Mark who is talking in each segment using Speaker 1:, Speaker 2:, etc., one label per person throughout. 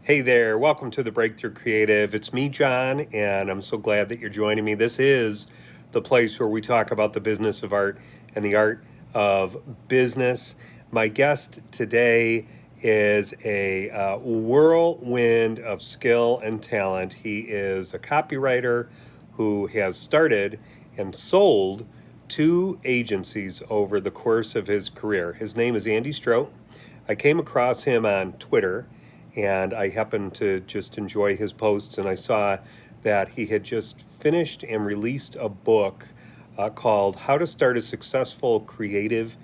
Speaker 1: Hey there, welcome to the Breakthrough Creative. It's me, John, and I'm so glad that you're joining me. This is the place where we talk about the business of art and the art of business. My guest today is a whirlwind of skill and talent. He is a copywriter who has started and sold two agencies over the course of his career. His name is Andy Strote. I came across him on Twitter and I happened to just enjoy his posts, and I saw that he had just finished and released a book called How to Start a Successful Creative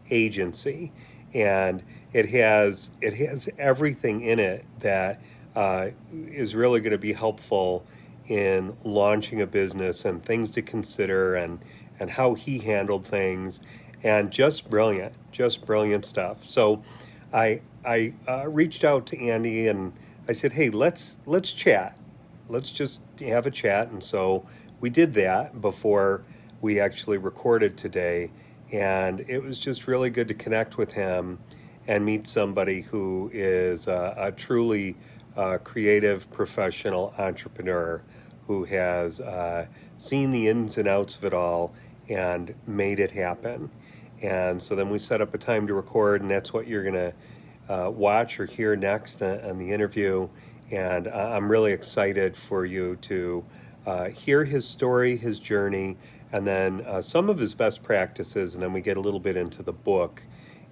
Speaker 1: Agency. And it has everything in it that is really going to be helpful in launching a business and things to consider and how he handled things, and just brilliant stuff. So I reached out to Andy and I said, "Hey, let's chat. Let's just have a chat." And so we did that before we actually recorded today, and it was just really good to connect with him and meet somebody who is a truly creative professional entrepreneur who has seen the ins and outs of it all and made it happen. And so then we set up a time to record, and that's what you're going to watch or hear next on the interview. And I'm really excited for you to hear his story, his journey, and then some of his best practices. And then we get a little bit into the book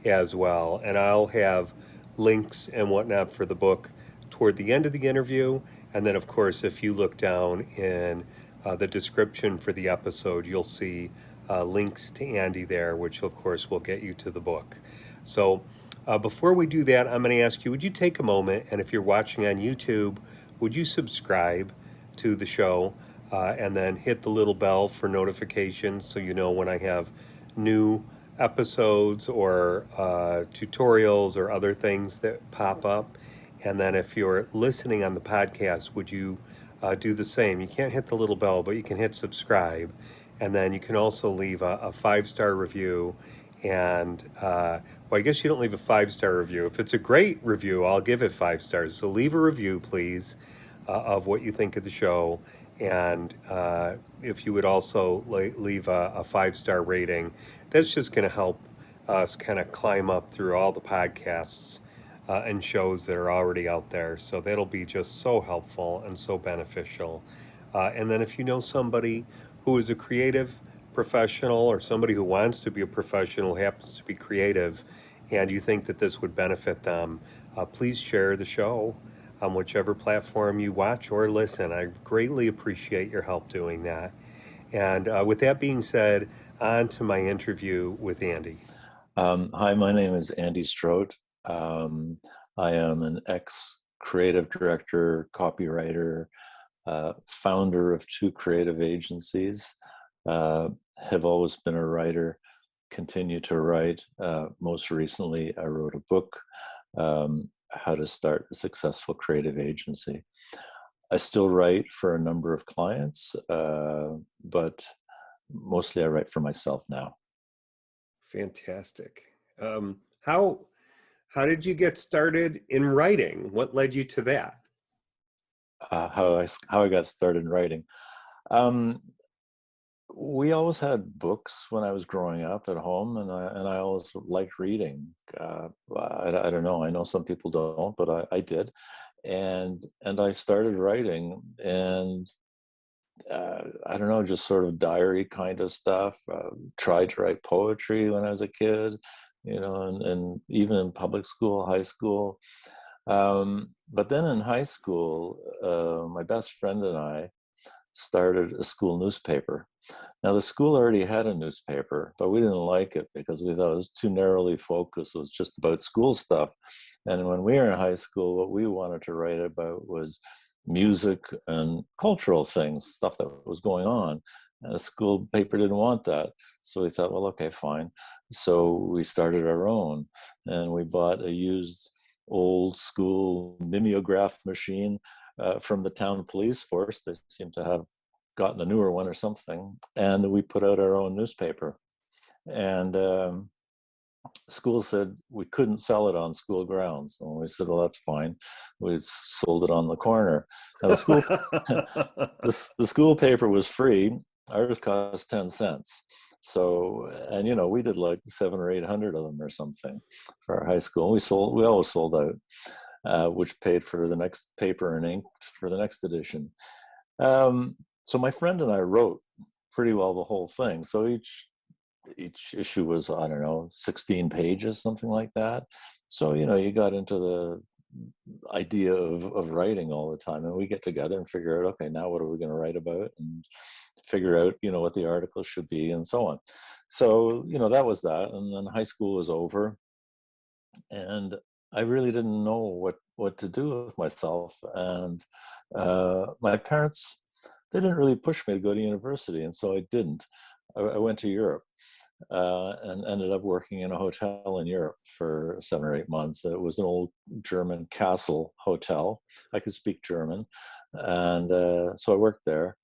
Speaker 1: as well. And I'll have links and whatnot for the book toward the end of the interview. And then, of course, if you look down in the description for the episode, you'll see links to Andy there, which, of course, will get you to the book. So, before we do that, I'm going to ask you, would you take a moment, and if you're watching on YouTube, would you subscribe to the show and then hit the little bell for notifications so you know when I have new episodes or tutorials or other things that pop up? And then if you're listening on the podcast, would you do the same? You can't hit the little bell, but you can hit subscribe. And then you can also leave a 5-star review. And well, I guess you don't leave a 5-star review. If it's a great review, I'll give it 5 stars. So leave a review, please, of what you think of the show. And if you would also leave a 5-star rating, that's just going to help us kind of climb up through all the podcasts and shows that are already out there. So that'll be just so helpful and so beneficial. And then if you know somebody who is a creative professional or somebody who wants to be a professional, happens to be creative, and you think that this would benefit them, please share the show on whichever platform you watch or listen. I greatly appreciate your help doing that. And with that being said, on to my interview with Andy.
Speaker 2: Hi, my name is Andy Strote. I am an ex-creative director, copywriter, founder of two creative agencies, have always been a writer, continue to write. Most recently, I wrote a book, How to Start a Successful Creative Agency. I still write for a number of clients, but mostly I write for myself now.
Speaker 1: Fantastic. How did you get started in writing? What led you to that?
Speaker 2: How I got started writing. Um, we always had books when I was growing up at home, and I always liked reading. I don't know. I know some people don't, but I did, and I started writing, and I don't know, just sort of diary kind of stuff. Tried to write poetry when I was a kid, and even in public school, high school. But then in high school, my best friend and I started a school newspaper. Now, the school already had a newspaper, but we didn't like it because we thought it was too narrowly focused. It was just about school stuff. And when we were in high school, what we wanted to write about was music and cultural things, stuff that was going on. And the school paper didn't want that. So we thought, well, okay, fine. So we started our own, and we bought a used old school mimeograph machine from the town police force. They seem to have gotten a newer one or something, and we put out our own newspaper. And school said we couldn't sell it on school grounds. And we said, well, that's fine. We sold it on the corner. Now the school paper was free. Ours cost 10 cents. So, and we did like 700 or 800 of them or something for our high school. We always sold out, which paid for the next paper and ink for the next edition. So my friend and I wrote pretty well the whole thing. So each issue was, I don't know, 16 pages, something like that. So, you got into the idea of writing all the time, and we get together and figure out, okay, now what are we going to write about, and figure out, what the article should be, and so on. So, that was that. And then high school was over, and I really didn't know what to do with myself. And my parents, they didn't really push me to go to university, and so I didn't. I went to Europe, and ended up working in a hotel in Europe for 7 or 8 months. It was an old German castle hotel. I could speak German. And so I worked there,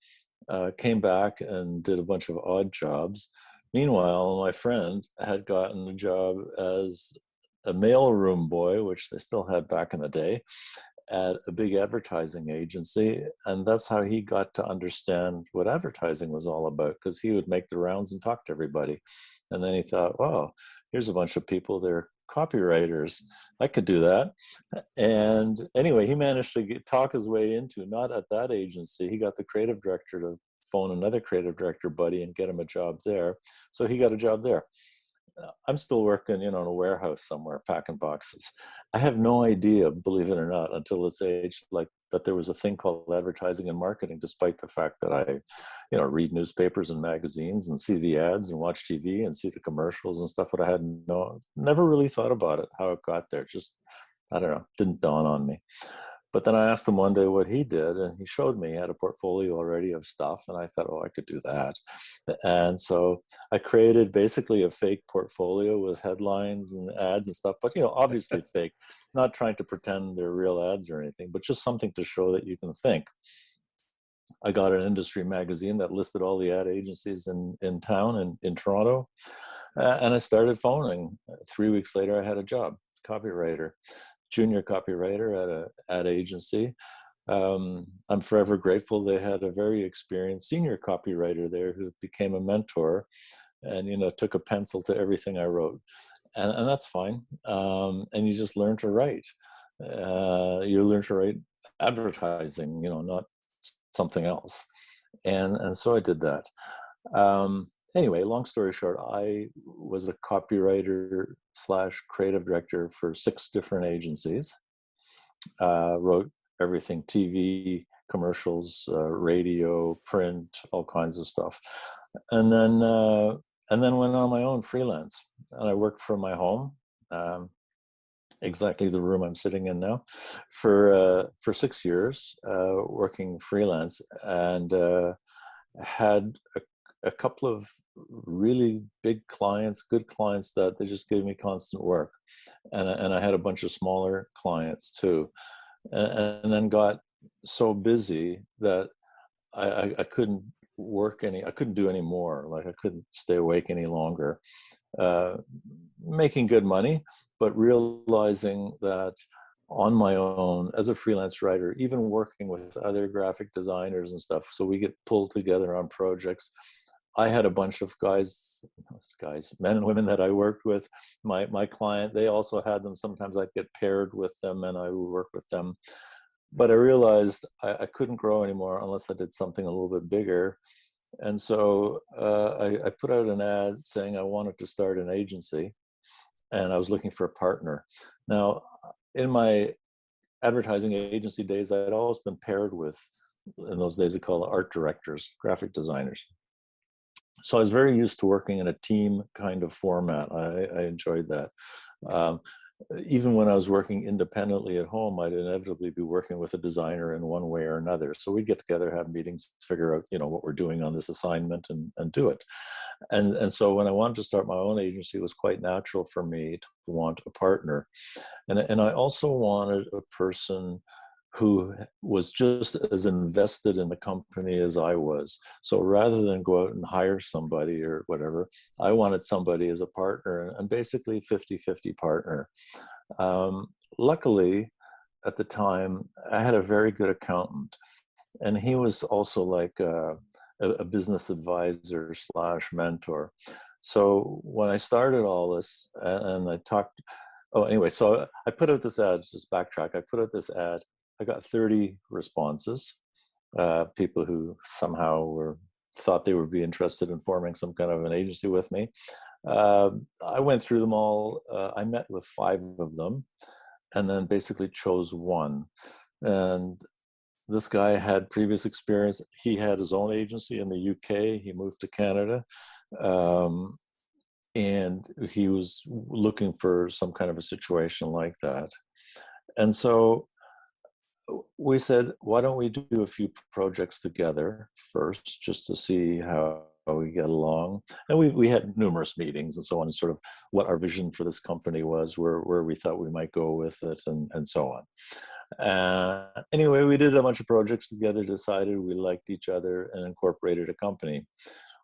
Speaker 2: came back and did a bunch of odd jobs. Meanwhile, my friend had gotten a job as a mailroom boy, which they still had back in the day, at a big advertising agency. And that's how he got to understand what advertising was all about, because he would make the rounds and talk to everybody. And then he thought, wow, here's a bunch of people, they're copywriters. I could do that. And anyway, he managed to talk his way into, not at that agency, he got the creative director to phone another creative director buddy and get him a job there. So he got a job there. I'm still working, in a warehouse somewhere, packing boxes. I have no idea, believe it or not, until this age, like that there was a thing called advertising and marketing, despite the fact that I, read newspapers and magazines and see the ads and watch TV and see the commercials and stuff. But I had never really thought about it, how it got there. Just, I don't know, didn't dawn on me. But then I asked him one day what he did, and he showed me. He had a portfolio already of stuff, and I thought, oh, I could do that. And so I created basically a fake portfolio with headlines and ads and stuff, but, obviously fake, not trying to pretend they're real ads or anything, but just something to show that you can think. I got an industry magazine that listed all the ad agencies in town, in Toronto, and I started phoning. 3 weeks later, I had a job, copywriter, junior copywriter at an ad agency. I'm forever grateful. They had a very experienced senior copywriter there who became a mentor, and took a pencil to everything I wrote, and that's fine. And you just learn to write. You learn to write advertising, not something else, and so I did that. Anyway, long story short, I was a copywriter / creative director for 6 different agencies. Wrote everything: TV, commercials, radio, print, all kinds of stuff. And then went on my own freelance, and I worked from my home, exactly the room I'm sitting in now, for 6 years, working freelance, and had a couple of really big clients, good clients, that they just gave me constant work. And I had a bunch of smaller clients too. And then got so busy that I couldn't I couldn't do any more. Like, I couldn't stay awake any longer. Making good money, but realizing that on my own as a freelance writer, even working with other graphic designers and stuff, so we get pulled together on projects. I had a bunch of guys, men and women that I worked with. My client, they also had them. Sometimes I'd get paired with them and I would work with them. But I realized I couldn't grow anymore unless I did something a little bit bigger. And so I put out an ad saying I wanted to start an agency, and I was looking for a partner. Now, in my advertising agency days, I'd always been paired with, in those days, they call it art directors, graphic designers. So I was very used to working in a team kind of format. I enjoyed that. Even when I was working independently at home, I'd inevitably be working with a designer in one way or another. So we'd get together, have meetings, figure out, what we're doing on this assignment, and do it. And so when I wanted to start my own agency, it was quite natural for me to want a partner. And I also wanted a person who was just as invested in the company as I was. So rather than go out and hire somebody or whatever, I wanted somebody as a partner, and basically 50-50 partner. Luckily, at the time, I had a very good accountant, and he was also like a business advisor slash mentor. So when I started all this, and I talked, oh, anyway, so I put out this ad, just backtrack. I put out this ad. I got 30 responses, people who somehow thought they would be interested in forming some kind of an agency with me. I went through them all. I met with 5 of them, and then basically chose one. And this guy had previous experience. He had his own agency in the UK. He moved to Canada. And he was looking for some kind of a situation like that. And so we said, why don't we do a few projects together first, just to see how we get along. And we had numerous meetings and so on, and sort of what our vision for this company was, where we thought we might go with it, and so on. Anyway, we did a bunch of projects together, decided we liked each other, and incorporated a company.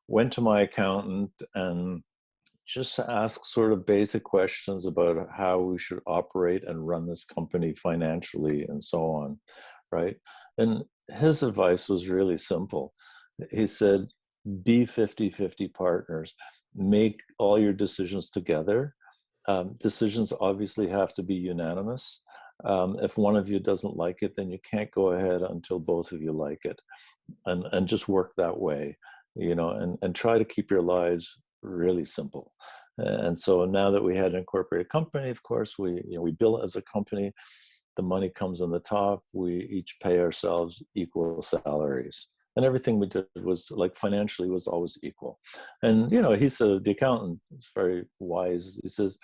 Speaker 2: Went to my accountant and just asked sort of basic questions about how we should operate and run this company financially and so on, right? And his advice was really simple. He said, be 50-50 partners, make all your decisions together. Decisions obviously have to be unanimous. If one of you doesn't like it, then you can't go ahead until both of you like it, and just work that way, and try to keep your lives really simple. And so now that we had an incorporated company, of course, we bill as a company. The money comes on the top. We each pay ourselves equal salaries, and everything we did was like financially was always equal. And he said, the accountant is very wise. He says,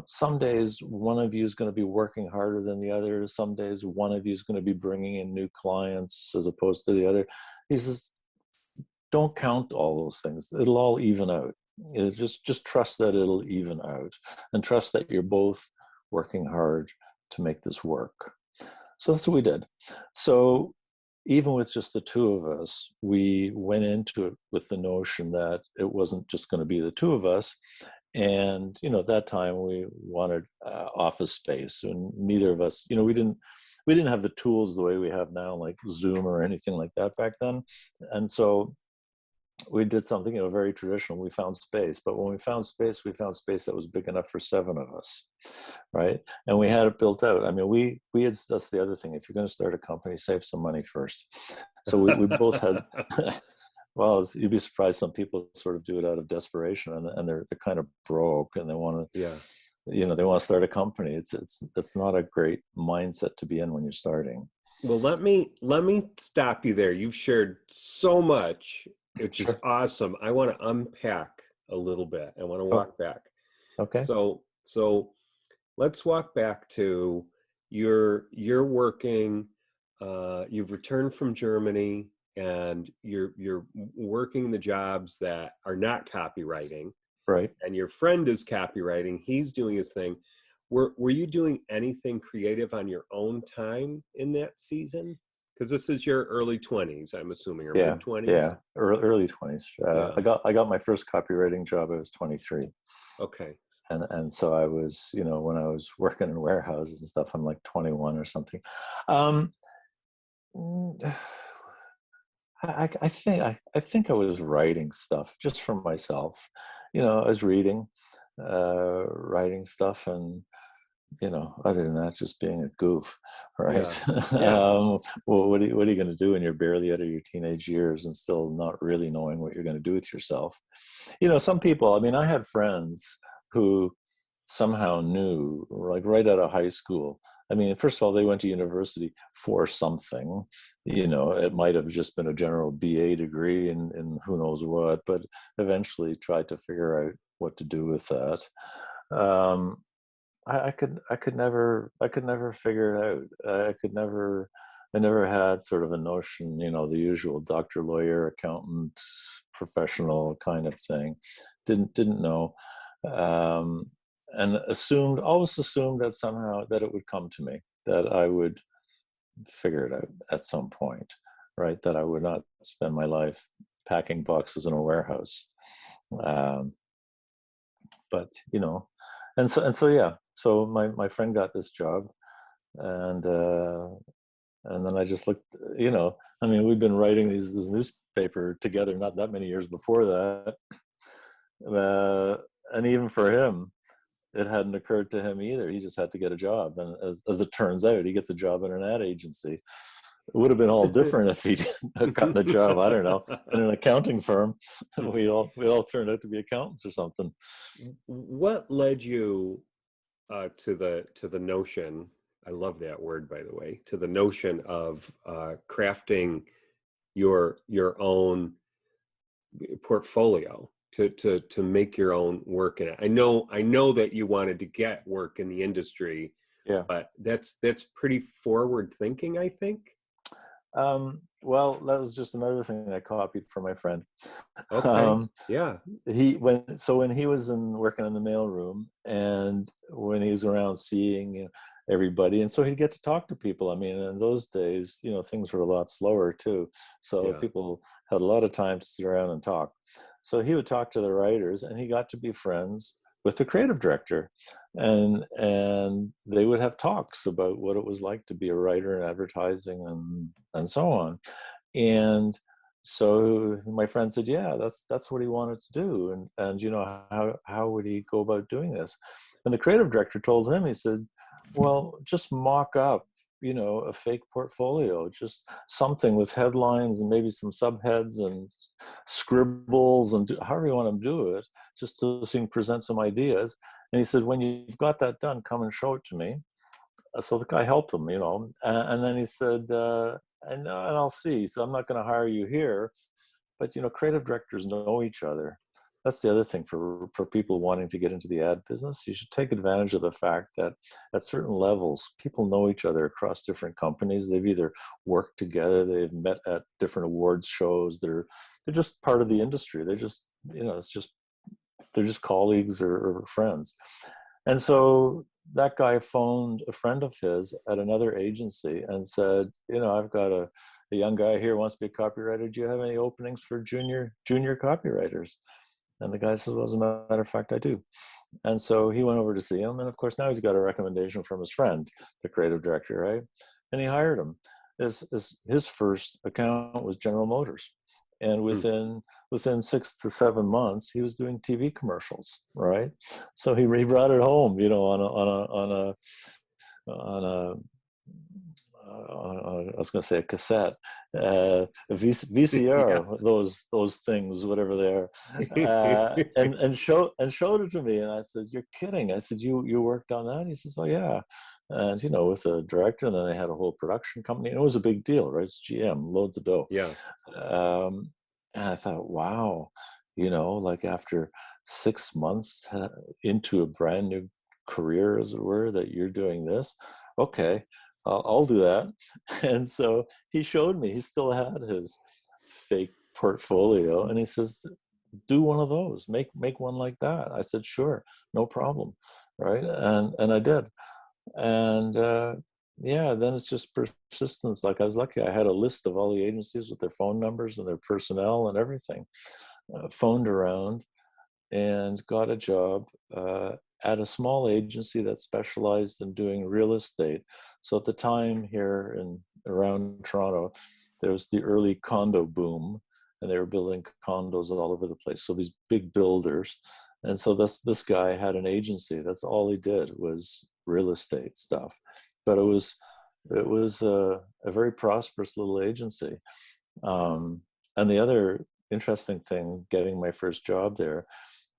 Speaker 2: some days one of you is going to be working harder than the other. Some days one of you is going to be bringing in new clients as opposed to the other. He says, don't count all those things. It'll all even out. Just trust that it'll even out, and trust that you're both working hard to make this work. So that's what we did. So even with just the 2 of us, we went into it with the notion that it wasn't just going to be the 2 of us. And, at that time we wanted office space, and neither of us, we didn't have the tools the way we have now, like Zoom or anything like that back then. And so we did something, very traditional. We found space, but when we found space that was big enough for 7 of us, right? And we had it built out. I mean, we had, that's the other thing. If you're going to start a company, save some money first. So we both had, well, you'd be surprised. Some people sort of do it out of desperation, and they're kind of broke, and they want to, they want to start a company. It's not a great mindset to be in when you're starting.
Speaker 1: Well, let me stop you there. You've shared so much, which is awesome. I want to unpack a little bit. I want to walk back.
Speaker 2: Okay.
Speaker 1: So let's walk back to you're working. You've returned from Germany, and you're working the jobs that are not copywriting.
Speaker 2: Right.
Speaker 1: And your friend is copywriting. He's doing his thing. Were you doing anything creative on your own time in that season? Because this is your early 20s, I'm assuming, or mid 20s.
Speaker 2: Yeah, early 20s. I got my first copywriting job. I was 23.
Speaker 1: Okay.
Speaker 2: And so I was, when I was working in warehouses and stuff, I'm like 21 or something. I think I was writing stuff just for myself. I was reading, writing stuff, and other than that, just being a goof, right?
Speaker 1: Yeah.
Speaker 2: Well, what are you going to do when you're barely out of your teenage years and still not really knowing what you're going to do with yourself? Some people, I mean, I had friends who somehow knew, like right out of high school. I mean, first of all, they went to university for something. It might have just been a general BA degree in who knows what, but eventually tried to figure out what to do with that. I could never figure it out. I never had sort of a notion, the usual doctor, lawyer, accountant, professional kind of thing. Didn't know. And always assumed that somehow that it would come to me, that I would figure it out at some point, right? That I would not spend my life packing boxes in a warehouse. Um, but yeah. So my friend got this job, and then I just looked. I mean, we'd been writing this newspaper together not that many years before that, uh, and even for him, it hadn't occurred to him either. He just had to get a job, and as it turns out, he gets a job in an ad agency. It would have been all different if he'd gotten a job, I don't know, in an accounting firm. We all turned out to be accountants or something.
Speaker 1: What led you to the notion? I love that word, by the way. To the notion of crafting your own portfolio to make your own work in it. I know that you wanted to get work in the industry,
Speaker 2: Yeah.
Speaker 1: but that's pretty forward thinking, I think.
Speaker 2: Well, that was just another thing I copied from my friend.
Speaker 1: Okay.
Speaker 2: Um,
Speaker 1: Yeah.
Speaker 2: when he was working in the mailroom, and when he was around seeing everybody, and so he'd get to talk to people. I mean, in those days, things were a lot slower too, so
Speaker 1: Yeah.
Speaker 2: people had a lot of time to sit around and talk. So he would talk to the writers, and he got to be friends with the creative director, and they would have talks about what it was like to be a writer in advertising and so on. And so my friend said, yeah, that's what he wanted to do. And how would he go about doing this? And the creative director told him, he said, well, just mock up, a fake portfolio, just something with headlines and maybe some subheads and scribbles, and however you want to do it, just so you can present some ideas. And he said, when you've got that done, come and show it to me. So the guy helped him, and then he said, and I'll see. So I'm not going to hire you here, but creative directors know each other. That's the other thing for people wanting to get into the ad business. You should take advantage of the fact that at certain levels, people know each other across different companies. They've either worked together, they've met at different awards shows. They're just part of the industry. They're just they're just colleagues or friends. And so that guy phoned a friend of his at another agency and said, I've got a young guy here who wants to be a copywriter. Do you have any openings for junior copywriters? And the guy says, well, as a matter of fact, I do. And so he went over to see him. And of course, now he's got a recommendation from his friend, the creative director, right? And he hired him. His first account was General Motors. And within 6 to 7 months, he was doing TV commercials, right? So he brought it home, I was going to say a cassette, a VCR,
Speaker 1: Yeah.
Speaker 2: those things, whatever they are, and showed it to me. And I said, "You're kidding?" I said, "You worked on that?" He says, "Oh yeah." And with a director, and then they had a whole production company. And it was a big deal, right? It's GM, loads of dough.
Speaker 1: Yeah.
Speaker 2: And I thought, wow, like after 6 months into a brand new career, as it were, that you're doing this. Okay, I'll do that. And so he showed me, he still had his fake portfolio, and he says, do one of those, make one like that. I said, sure, no problem. Right. And I did. And yeah, then it's just persistence. Like, I was lucky, I had a list of all the agencies with their phone numbers and their personnel and everything, phoned around and got a job at a small agency that specialized in doing real estate. So at the time here around Toronto, there was the early condo boom, and they were building condos all over the place. So these big builders. And so this guy had an agency. That's all he did was real estate stuff. But it was a very prosperous little agency. And the other interesting thing, getting my first job there,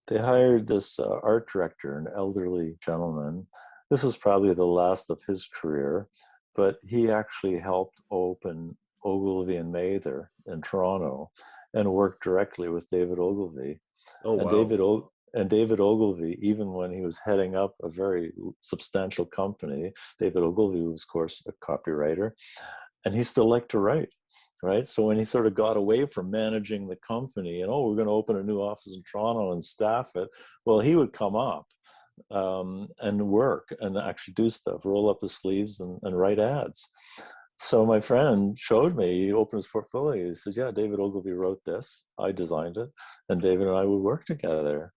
Speaker 2: they hired this art director, an elderly gentleman. This was probably the last of his career, but he actually helped open Ogilvy and Mather in Toronto and worked directly with David Ogilvy.
Speaker 1: Oh,
Speaker 2: And
Speaker 1: wow.
Speaker 2: David Ogilvy, even when he was heading up a very substantial company, David Ogilvy was, of course, a copywriter, and he still liked to write. Right. So when he sort of got away from managing the company and, we're going to open a new office in Toronto and staff it, well, he would come up and work and actually do stuff, roll up his sleeves and write ads. So my friend showed me, he opened his portfolio. He said, yeah, David Ogilvy wrote this. I designed it. And David and I would work together.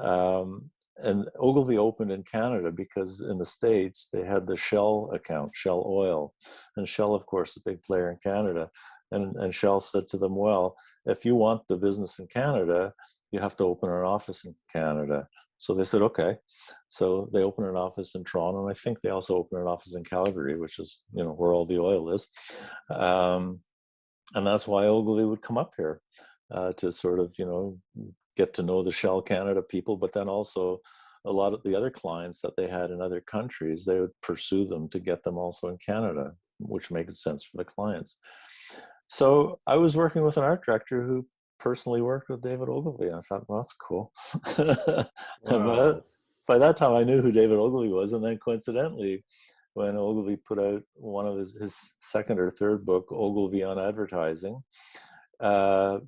Speaker 2: Um, and Ogilvy opened in Canada because in the States, they had the Shell account, Shell Oil. And Shell, of course, is a big player in Canada. And Shell said to them, well, if you want the business in Canada, you have to open an office in Canada. So they said, okay. So they opened an office in Toronto. And I think they also opened an office in Calgary, which is, where all the oil is. Um, and that's why Ogilvy would come up here to sort of, get to know the Shell Canada people, but then also a lot of the other clients that they had in other countries, they would pursue them to get them also in Canada, which made sense for the clients. So I was working with an art director who personally worked with David Ogilvy. I thought, well, that's cool.
Speaker 1: Wow.
Speaker 2: But by that time, I knew who David Ogilvy was. And then coincidentally, when Ogilvy put out one of his second or third book, Ogilvy on Advertising, uh,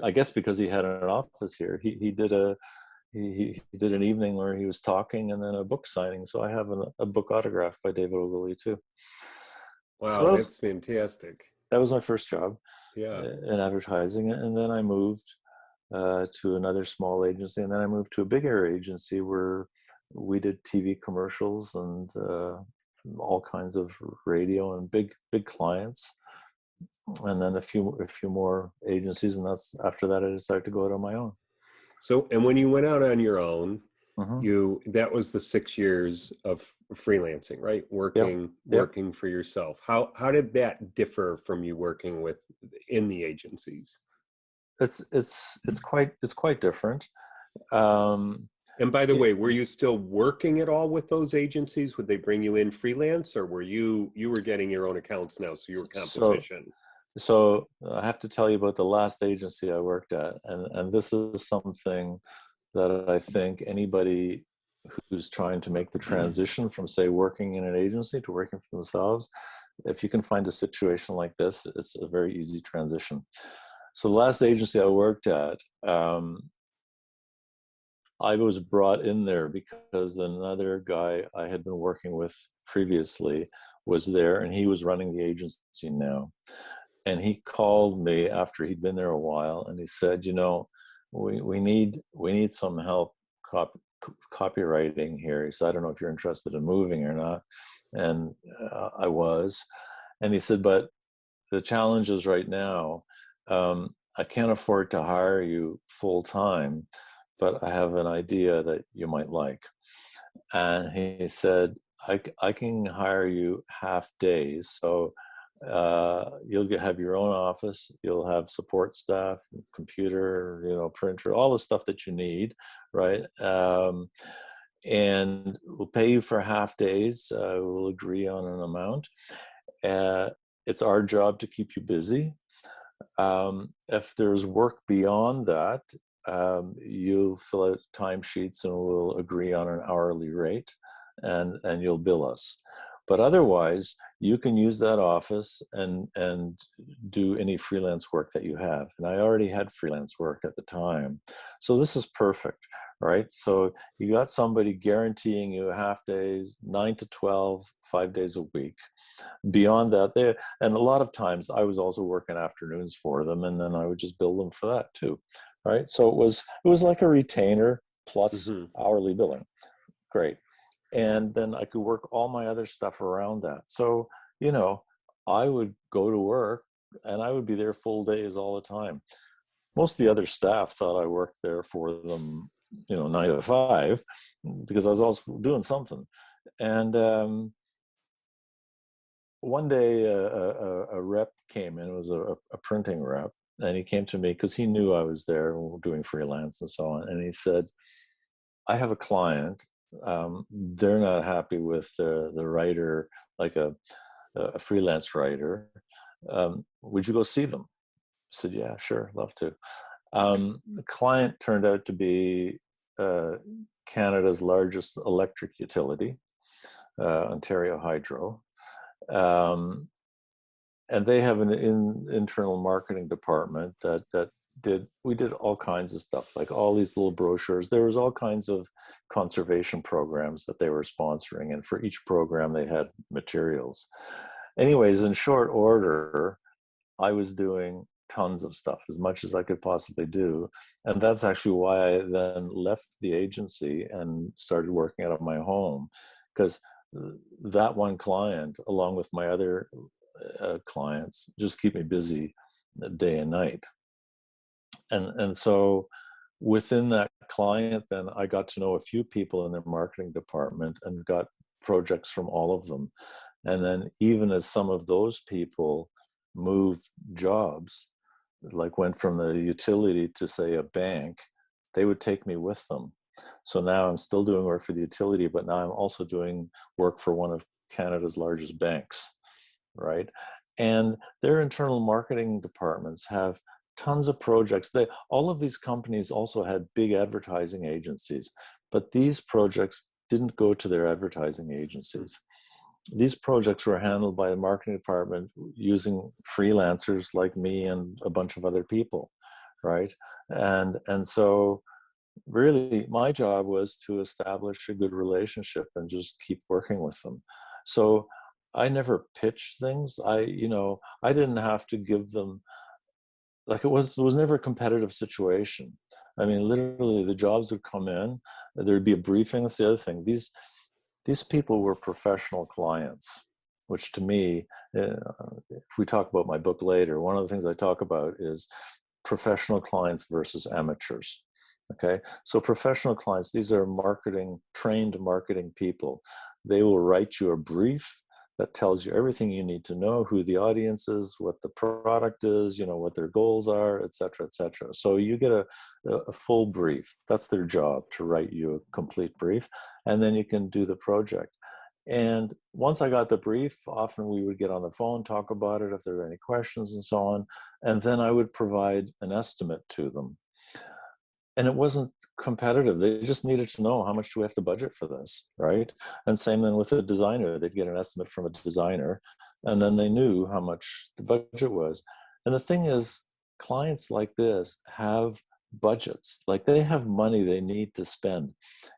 Speaker 2: I guess because he had an office here, he did an evening where he was talking and then a book signing. So I have a book autographed by David Ogilvy too. So
Speaker 1: Wow, that's fantastic.
Speaker 2: that was my first job
Speaker 1: Yeah.
Speaker 2: in advertising, and then I moved to another small agency, and then I moved to a bigger agency where we did TV commercials and all kinds of radio and big clients, and then a few more agencies, and that's after that I decided to go out on my own.
Speaker 1: So, and when you went out on your own,
Speaker 2: Mm-hmm.
Speaker 1: that was the 6 years of freelancing, right?
Speaker 2: Yep. Yep.
Speaker 1: Working for yourself. How did that differ from you working in the agencies?
Speaker 2: It's quite different. Um,
Speaker 1: And by the
Speaker 2: it,
Speaker 1: way, were you still working at all with those agencies? Would they bring you in freelance, or you were getting your own accounts now, so you were
Speaker 2: so
Speaker 1: competition?
Speaker 2: So I have to tell you about the last agency I worked at, and this is something that I think anybody who's trying to make the transition from, say, working in an agency to working for themselves, if you can find a situation like this, it's a very easy transition. So the last agency I worked at, I was brought in there because another guy I had been working with previously was there, and he was running the agency now. And he called me after he'd been there a while, and he said, we need some help copywriting here. He said, I don't know if you're interested in moving or not. And I was. And he said, but the challenge is right now, I can't afford to hire you full time, but I have an idea that you might like. And he said, I can hire you half days. So you'll have your own office, you'll have support staff, computer, printer, all the stuff that you need, right? And we'll pay you for half days. We'll agree on an amount. It's our job to keep you busy. If there's work beyond that, you'll fill out timesheets and we'll agree on an hourly rate, and you'll bill us. But otherwise, you can use that office and do any freelance work that you have. And I already had freelance work at the time. So this is perfect, right? So you got somebody guaranteeing you half days, 9 to 12, 5 days a week. Beyond that, and a lot of times I was also working afternoons for them, and then I would just bill them for that too, right? So it was like a retainer plus
Speaker 1: Mm-hmm.
Speaker 2: hourly billing. Great. And then I could work all my other stuff around that. So, I would go to work and I would be there full days all the time. Most of the other staff thought I worked there for them, 9 to 5, because I was also doing something. And one day a rep came in, it was a printing rep, and he came to me because he knew I was there doing freelance and so on. And he said, I have a client. They're not happy with the writer, like a freelance writer. Would you go see them? I said, yeah, sure, love to. The client turned out to be Canada's largest electric utility, Ontario Hydro. And they have an internal marketing department that we did all kinds of stuff, like all these little brochures. There was all kinds of conservation programs that they were sponsoring, and for each program they had materials. anyways, in short order, I was doing tons of stuff, as much as I could possibly do. And that's actually why I then left the agency and started working out of my home, because that one client, along with my other clients, just keep me busy day and night. And so within that client, then I got to know a few people in their marketing department and got projects from all of them. And then even as some of those people moved jobs, like went from the utility to, say, a bank, they would take me with them. So now I'm still doing work for the utility, but now I'm also doing work for one of Canada's largest banks, right? And their internal marketing departments have tons of projects. All of these companies also had big advertising agencies, but these projects didn't go to their advertising agencies. These projects were handled by the marketing department using freelancers like me and a bunch of other people, right? And so really my job was to establish a good relationship and just keep working with them. So I never pitched things. I didn't have to give them, like, it was never a competitive situation. I mean, literally the jobs would come in, there'd be a briefing. That's the other thing. These people were professional clients, which to me, if we talk about my book later, one of the things I talk about is professional clients versus amateurs. Okay, so professional clients, these are trained marketing people. They will write you a brief that tells you everything you need to know, who the audience is, what the product is, what their goals are, et cetera, et cetera. So you get a full brief. That's their job, to write you a complete brief, and then you can do the project. And once I got the brief, often we would get on the phone, talk about it if there were any questions and so on, and then I would provide an estimate to them. And it wasn't competitive. They just needed to know, how much do we have to budget for this, right? And same then with a designer. They'd get an estimate from a designer, and then they knew how much the budget was. And the thing is, clients like this have budgets. Like, they have money they need to spend.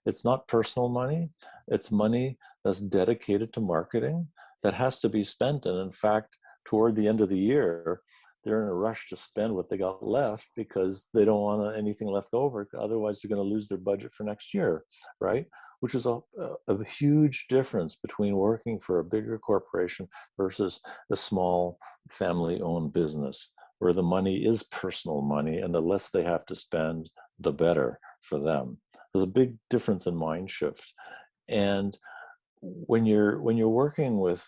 Speaker 2: It's not personal money. It's money that's dedicated to marketing that has to be spent. And in fact, toward the end of the year, they're in a rush to spend what they got left, because they don't want anything left over. Otherwise, they're going to lose their budget for next year, right? Which is a huge difference between working for a bigger corporation versus a small family-owned business, where the money is personal money, and the less they have to spend, the better for them. There's a big difference in mind shift. And when you're working with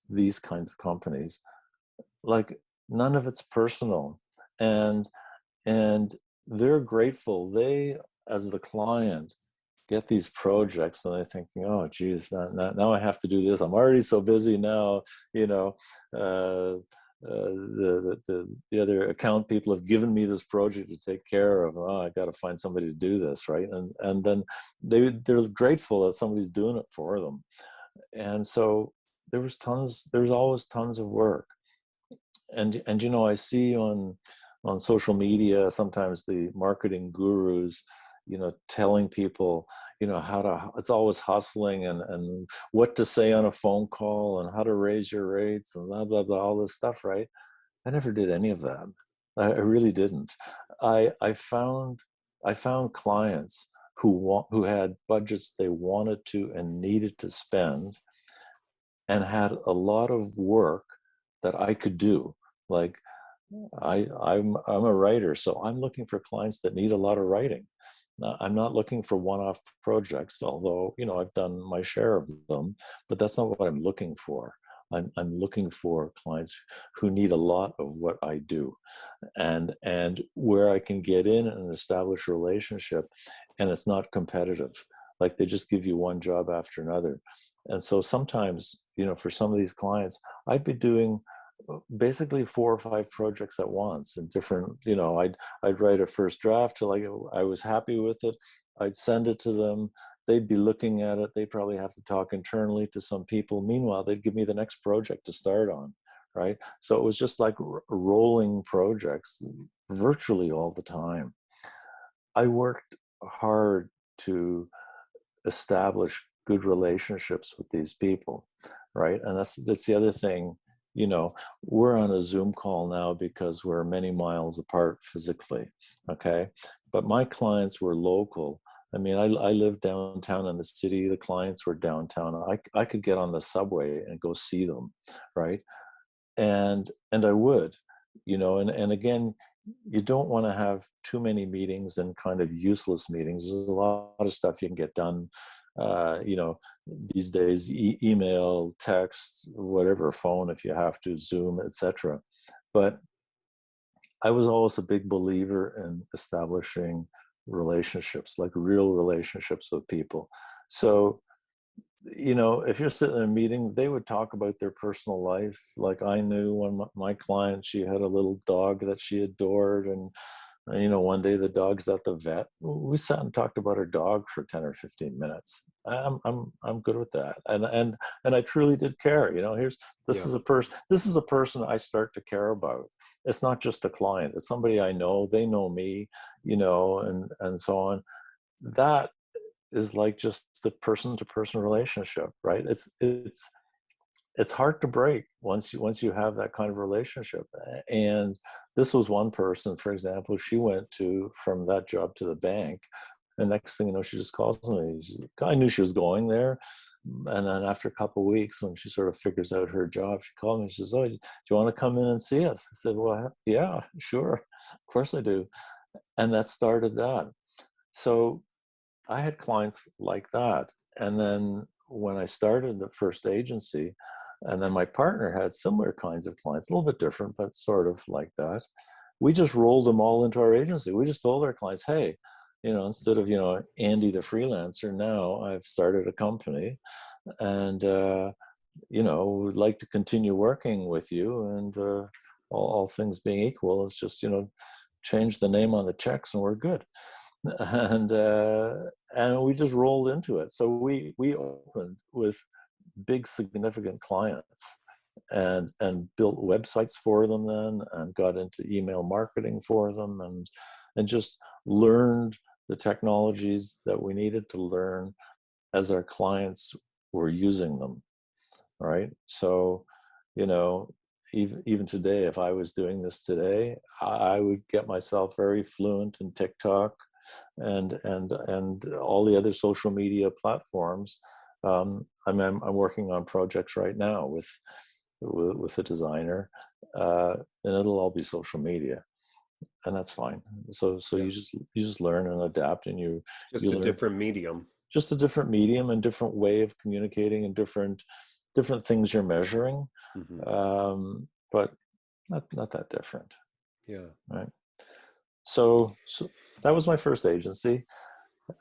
Speaker 2: these kinds of companies, like, none of it's personal, and and they're grateful. They, as the client, get these projects, and they're thinking, oh geez, now I have to do this. I'm already so busy now. you know uh, the other account people have given me this project to take care of. Oh, I got to find somebody to do this, right? And then they're grateful that somebody's doing it for them. And so there's always tons of work. And I see on social media sometimes the marketing gurus, telling people, it's always hustling, and what to say on a phone call, and how to raise your rates, and blah blah blah, all this stuff, right? I never did any of that. I really didn't. I found clients who had budgets they wanted to and needed to spend, and had a lot of work that I could do. Like, I'm a writer, so I'm looking for clients that need a lot of writing. Now, I'm not looking for one-off projects, although I've done my share of them, but that's not what I'm looking for. I'm looking for clients who need a lot of what I do, and where I can get in and establish a relationship, and it's not competitive. Like, they just give you one job after another. And so sometimes, for some of these clients, I'd be doing basically 4 or 5 projects at once, and different, I'd write a first draft till I was happy with it. I'd send it to them. They'd be looking at it. They'd probably have to talk internally to some people. Meanwhile, they'd give me the next project to start on, right? So it was just like rolling projects virtually all the time. I worked hard to establish good relationships with these people, right? And that's the other thing. you know, we're on a Zoom call now because we're many miles apart physically, okay? But my clients were local. I mean, I live downtown in the city. The clients were downtown. I could get on the subway and go see them, right? And I would, you know, and again, you don't want to have too many meetings and kind of useless meetings. There's a lot of stuff you can get done, you know, these days, email, text, whatever, phone if you have to, Zoom, etc. But I was always a big believer in establishing relationships, like real relationships with people. So, you know, if you're sitting in a meeting, they would talk about their personal life. Like I knew when my client, she had a little dog that she adored, and you know, one day the dog's at the vet. We sat and talked about her dog for 10 or 15 minutes. I'm good with that. And I truly did care. You know, this
Speaker 1: Yeah.
Speaker 2: is a person, I start to care about. It's not just a client. It's somebody I know, they know me, you know, and so on. That is like just the person to person relationship, right? It's hard to break once you have that kind of relationship. And this was one person, for example, she went to from that job to the bank, and next thing you know, she just calls me. I knew she was going there, and then after a couple of weeks, when she sort of figures out her job, she called me. She says, "Oh, do you want to come in and see us?" I said, "Well, yeah, sure, of course I do." And that started that. So I had clients like that. And then when I started the first agency, and then my partner had similar kinds of clients, a little bit different, but sort of like that. We just rolled them all into our agency. We just told our clients, hey, you know, instead of, you know, Andy the freelancer, now I've started a company, and, you know, would like to continue working with you. And all things being equal, it's just, you know, change the name on the checks and we're good. and uh, and we just rolled into it. So we opened with big significant clients, and built websites for them then, and got into email marketing for them, and just learned the technologies that we needed to learn as our clients were using them, right? So, you know, even today, if I was doing this today, I would get myself very fluent in TikTok and all the other social media platforms. I'm working on projects right now with a designer, and it'll all be social media, and that's fine. So
Speaker 1: Yeah.
Speaker 2: you just learn and adapt, and you
Speaker 1: Just a
Speaker 2: learn
Speaker 1: different medium.
Speaker 2: just a different medium and different way of communicating, and different things you're measuring,
Speaker 1: Hmm.
Speaker 2: but not that different,
Speaker 1: Yeah.
Speaker 2: right? So that was my first agency.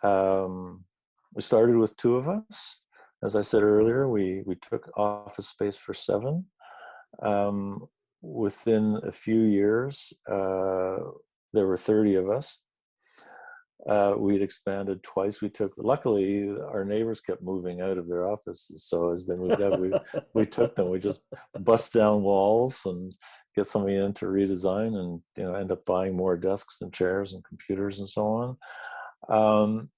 Speaker 2: We started with two of us. As I said earlier, we took office space for seven. Um, Within a few years, there were 30 of us. We'd expanded twice. Luckily, our neighbors kept moving out of their offices. So as they moved out, we took them. We just bust down walls and get somebody in to redesign, and, you know, end up buying more desks and chairs and computers and so on.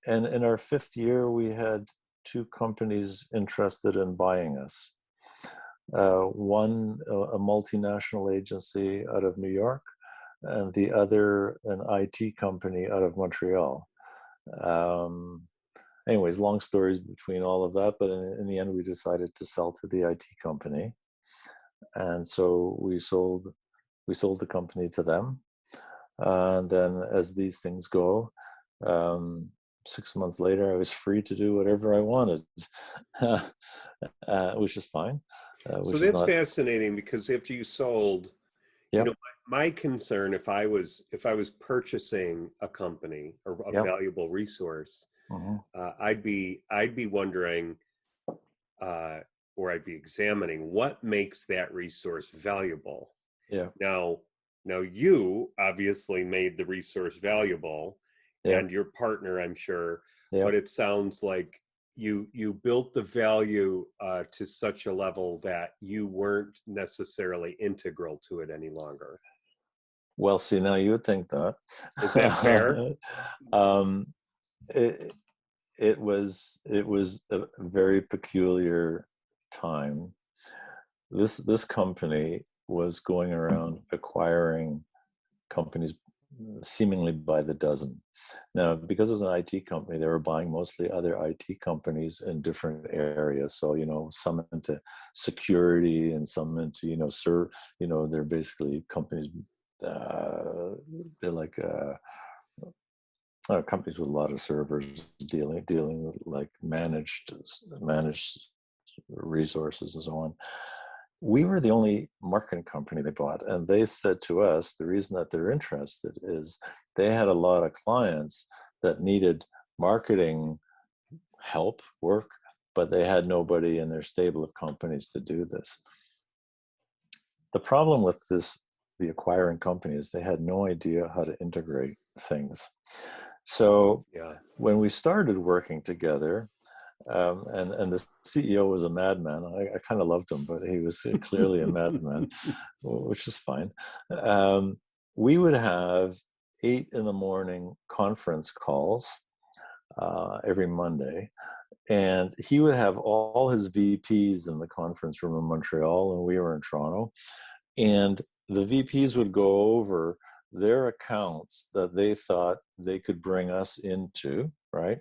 Speaker 2: And in our fifth year, we had two companies interested in buying us. One, a multinational agency out of New York, and the other, an IT company out of Montreal. Um, Anyways, long stories between all of that, but in the end, we decided to sell to the IT company, and so we sold the company to them. And then, as these things go, um, 6 months later, I was free to do whatever I wanted, which is fine.
Speaker 1: So
Speaker 2: Which is
Speaker 1: that's
Speaker 2: not.
Speaker 1: fascinating because after you sold, you know,
Speaker 2: Yep.
Speaker 1: my concern if I was purchasing a company or a
Speaker 2: Yep.
Speaker 1: valuable resource,
Speaker 2: Hmm.
Speaker 1: I'd be wondering, uh, or I'd be examining what makes that resource valuable.
Speaker 2: Yeah.
Speaker 1: Now, now you obviously made the resource valuable,
Speaker 2: Yep.
Speaker 1: and your partner, I'm sure, but
Speaker 2: Yep.
Speaker 1: it sounds like you built the value to such a level that you weren't necessarily integral to it any longer.
Speaker 2: Well, see, now you would think that.
Speaker 1: Is that fair?
Speaker 2: um, it, it was a very peculiar time. this company was going around acquiring companies seemingly by the dozen. Now, because it was an IT company, they were buying mostly other IT companies in different areas. So, some into security and some into, they're basically companies, they're like companies with a lot of servers dealing with like managed resources and so on. We were the only marketing company they bought, and they said to us the reason that they're interested is they had a lot of clients that needed marketing work, but they had nobody in their stable of companies to do this. The problem with the acquiring companies, they had no idea how to integrate things. So
Speaker 1: Yeah.
Speaker 2: when we started working together, and the CEO was a madman. I kind of loved him, but he was clearly a madman, which is fine. We would have 8 a.m. conference calls every Monday, and he would have all his VPs in the conference room in Montreal, and we were in Toronto. And the VPs would go over their accounts that they thought they could bring us into, right?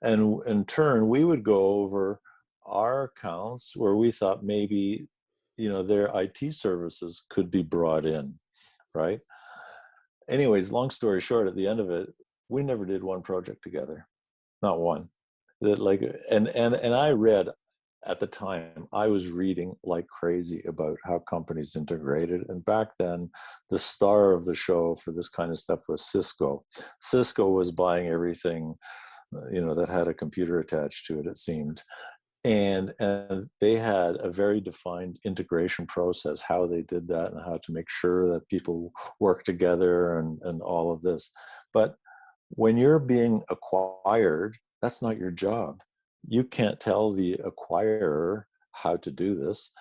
Speaker 2: And in turn, we would go over our accounts where we thought maybe, their IT services could be brought in, right? Anyways, long story short, at the end of it, we never did one project together, not one. And I read at the time, I was reading like crazy about how companies integrated. And back then, the star of the show for this kind of stuff was Cisco. Cisco was buying everything, that had a computer attached to it, it seemed. And they had a very defined integration process, how they did that and how to make sure that people work together and all of this. But when you're being acquired, that's not your job. You can't tell the acquirer how to do this.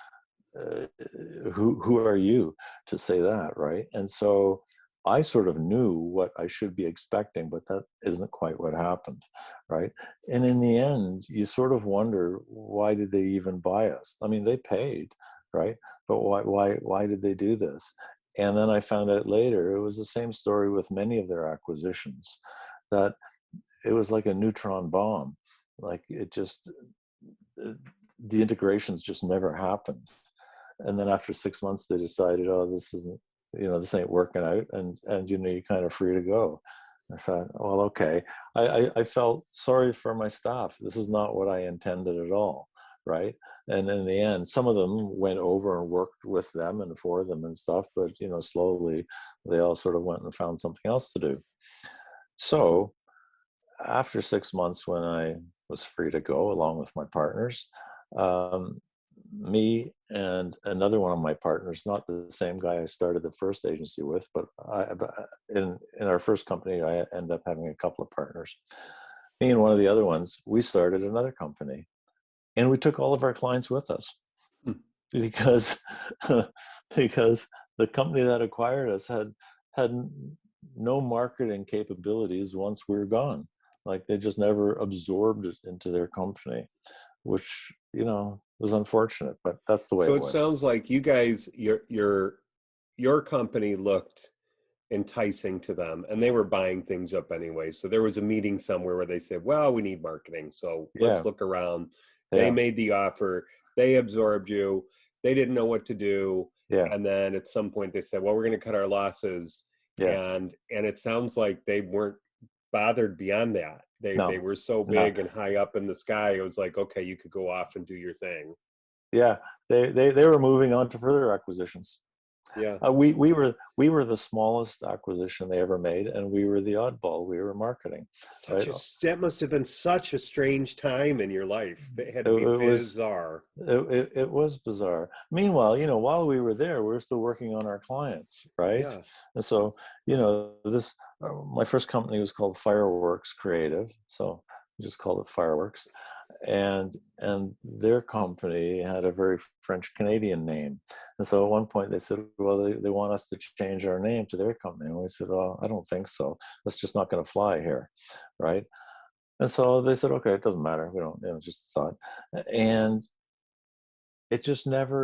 Speaker 2: Who are you to say that, right? And so I sort of knew what I should be expecting, but that isn't quite what happened, right? And in the end, you sort of wonder, why did they even buy us? I mean, they paid, right? But why did they do this? And then I found out later, it was the same story with many of their acquisitions, that it was like a neutron bomb. Like the integrations just never happened. And then after 6 months, they decided, oh, this ain't working out. And you're kind of free to go. I thought, well, okay. I felt sorry for my staff. This is not what I intended at all. Right. And in the end, some of them went over and worked with them and for them and stuff. But, slowly they all sort of went and found something else to do. So after 6 months, when I was free to go along with my partners, me and another one of my partners, not the same guy I started the first agency with, but in our first company, I ended up having a couple of partners. Me and one of the other ones, we started another company, and we took all of our clients with us because because the company that acquired us had no marketing capabilities once we were gone. Like, they just never absorbed it into their company, which, was unfortunate, but that's the way
Speaker 1: So
Speaker 2: it
Speaker 1: it
Speaker 2: was.
Speaker 1: sounds like you guys, your company looked enticing to them, and they were buying things up anyway. So there was a meeting somewhere where they said, well, we need marketing, so let's
Speaker 2: Yeah,
Speaker 1: look around. They
Speaker 2: yeah,
Speaker 1: made the offer, they absorbed you, they didn't know what to do.
Speaker 2: yeah,
Speaker 1: And then at some point they said, well, we're going to cut our losses.
Speaker 2: yeah.
Speaker 1: And it sounds like they weren't bothered beyond that. They
Speaker 2: No,
Speaker 1: were so
Speaker 2: no.
Speaker 1: big and high up in the sky, it was like, okay, you could go off and do your thing.
Speaker 2: Yeah, they were moving on to further acquisitions.
Speaker 1: Yeah.
Speaker 2: We were the smallest acquisition they ever made, and we were the oddball. We were marketing, right?
Speaker 1: That must have been such a strange time in your life. It had
Speaker 2: It,
Speaker 1: to be
Speaker 2: it was
Speaker 1: bizarre.
Speaker 2: it was bizarre. Meanwhile, while we were there, we were still working on our clients, right?
Speaker 1: Yeah.
Speaker 2: And so, this my first company was called Fireworks Creative, so we just called it Fireworks, and their company had a very French Canadian name, and so at one point they said, well, they want us to change our name to their company, and we said, well, I don't think so. That's just not going to fly here, right? And so they said, okay, it doesn't matter. We don't, just a thought. And it just never,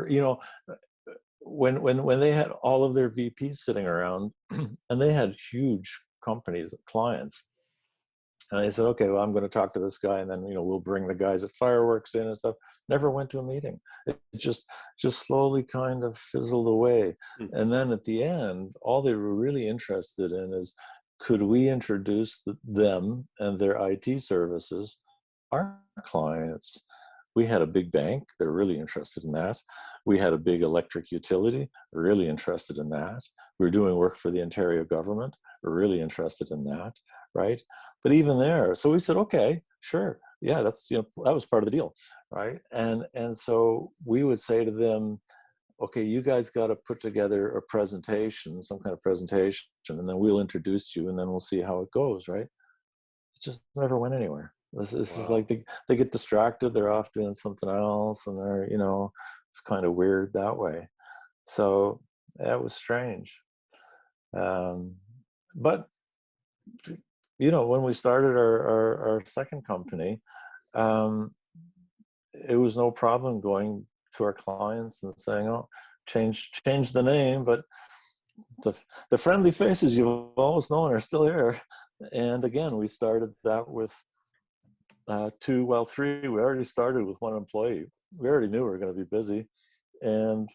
Speaker 2: when they had all of their VPs sitting around and they had huge companies, clients, and they said, okay, well, I'm going to talk to this guy, and then we'll bring the guys at fireworks in and stuff. Never went to a meeting. It just slowly kind of fizzled away.
Speaker 1: Mm.
Speaker 2: And then at the end, all they were really interested in is, could we introduce them and their IT services, our clients? We had a big bank, they're really interested in that. We had a big electric utility, really interested in that. We were doing work for the Ontario government, really interested in that, right? But even there, so we said, okay, sure, yeah, that's that was part of the deal, right? And so we would say to them, okay, you guys got to put together a presentation, some kind of presentation, and then we'll introduce you, and then we'll see how it goes, right? It just never went anywhere. This is like
Speaker 1: Wow.
Speaker 2: they get distracted, they're off doing something else, and they're it's kind of weird that way. So that was strange. Um, but when we started our second company, um, it was no problem going to our clients and saying, "Oh, change the name," but the the friendly faces you've always known are still here. And again, we started that with three. We already started with one employee. We already knew we were going to be busy, and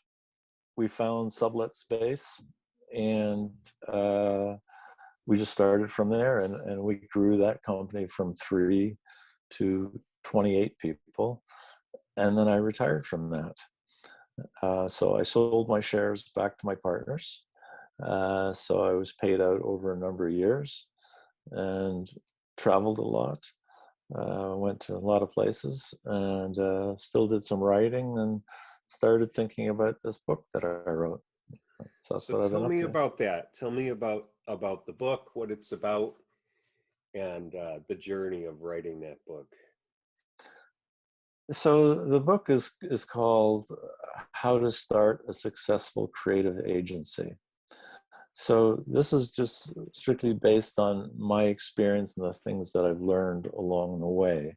Speaker 2: we found sublet space, and we just started from there, and we grew that company from 3 to 28 people. And then I retired from that. So I sold my shares back to my partners. So I was paid out over a number of years and traveled a lot. Went to a lot of places, and still did some writing, and started thinking about this book that I wrote. So that's
Speaker 1: So
Speaker 2: what I've been
Speaker 1: tell
Speaker 2: up
Speaker 1: me
Speaker 2: to.
Speaker 1: about that. Tell me about the book, what it's about, and the journey of writing that book.
Speaker 2: So the book is called How to Start a Successful Creative Agency. So this is just strictly based on my experience and the things that I've learned along the way.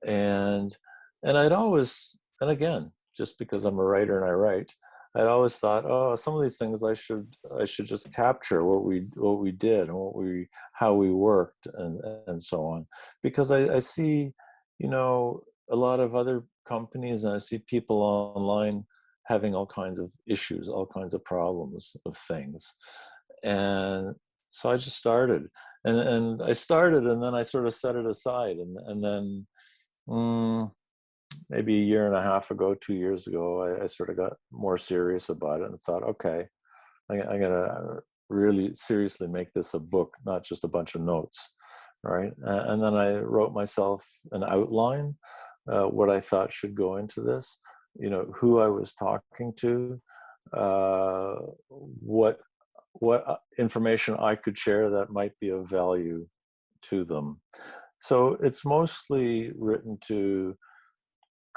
Speaker 2: And I'd always, and again, just because I'm a writer and I write, I'd always thought, oh, some of these things I should just capture what we did and how we worked and so on, because I see, a lot of other companies, and I see people online having all kinds of issues, all kinds of problems of things. And so I just started, and I started, and then I sort of set it aside, and then maybe a year and a half ago, 2 years ago, I sort of got more serious about it and thought, okay, I'm gonna really seriously make this a book, not just a bunch of notes, right? And then I wrote myself an outline, what I thought should go into this, who I was talking to, uh, what information I could share that might be of value to them. So it's mostly written to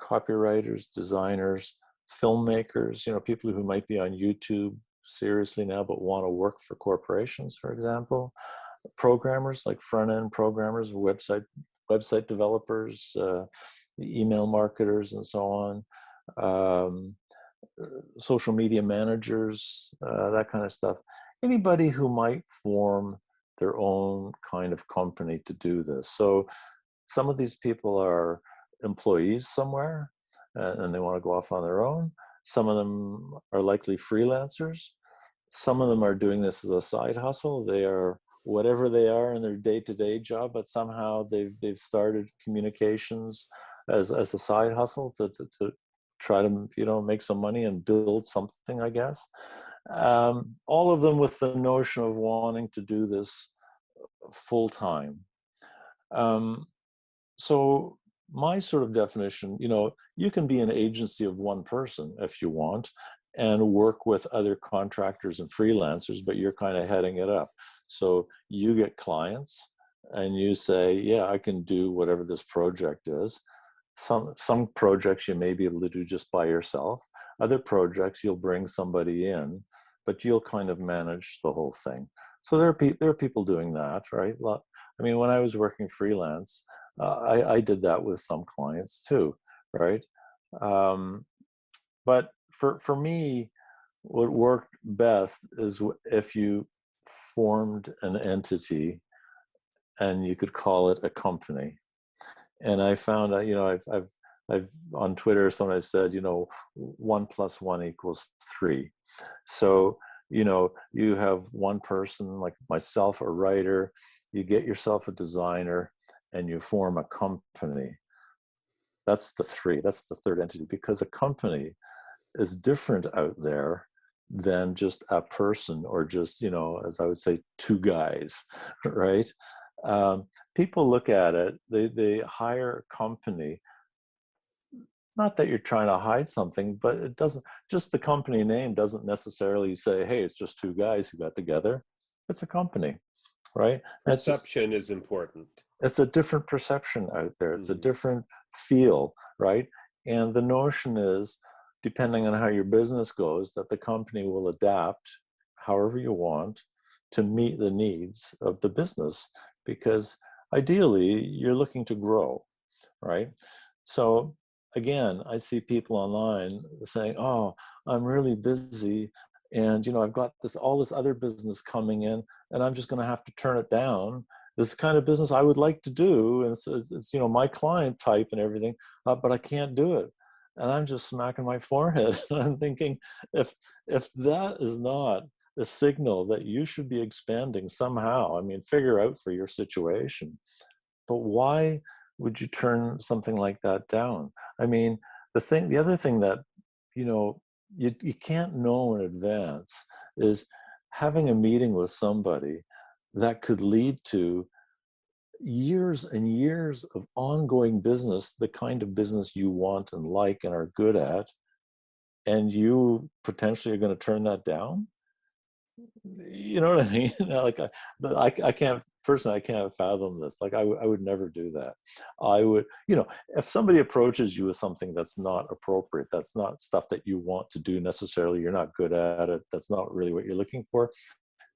Speaker 2: copywriters, designers, filmmakers, people who might be on YouTube seriously now but want to work for corporations, for example, programmers like front-end programmers, website developers, email marketers, and so on, um, social media managers, that kind of stuff. Anybody who might form their own kind of company to do this. So some of these people are employees somewhere, and they want to go off on their own. Some of them are likely freelancers. Some of them are doing this as a side hustle. They are whatever they are in their day-to-day job, but somehow they've started communications as a side hustle to try to make some money and build something, I guess. All of them with the notion of wanting to do this full time. Um, so my sort of definition, you can be an agency of one person if you want and work with other contractors and freelancers, but you're kind of heading it up. So you get clients and you say, yeah, I can do whatever this project is. Some projects you may be able to do just by yourself. Other projects you'll bring somebody in, but you'll kind of manage the whole thing. So there are people doing that, right? I mean, when I was working freelance, I did that with some clients too, right? Um, But for me, what worked best is if you formed an entity and you could call it a company. And I found out, I've on Twitter, somebody said, 1 + 1 = 3. So, you have one person like myself, a writer, you get yourself a designer, and you form a company. That's the three. That's the third entity, because a company is different out there than just a person, or just, as I would say, two guys, right? People look at it, they hire a company, not that you're trying to hide something, but it doesn't, just the company name doesn't necessarily say, hey, it's just two guys who got together. It's a company, right? That's just,
Speaker 1: Perception is important.
Speaker 2: it's a different perception out there. It's a
Speaker 1: Hmm.
Speaker 2: different feel, right? And the notion is, depending on how your business goes, that the company will adapt however you want to meet the needs of the business, because ideally you're looking to grow, right? So again, I see people online saying, "Oh, I'm really busy, and I've got all this other business coming in, and I'm just going to have to turn it down. This kind of business I would like to do, and it's my client type and everything, but I can't do it." And I'm just smacking my forehead, and I'm thinking, if that is not a signal that you should be expanding somehow, I mean, figure out for your situation. But why would you turn something like that down? I mean, the other thing that, you know, you can't know in advance is having a meeting with somebody that could lead to years and years of ongoing business, the kind of business you want and like and are good at, and you potentially are going to turn that down. You know what I mean? I can't personally, I can't fathom this. Like I would never do that. I would, if somebody approaches you with something that's not appropriate, that's not stuff that you want to do necessarily, you're not good at it, that's not really what you're looking for,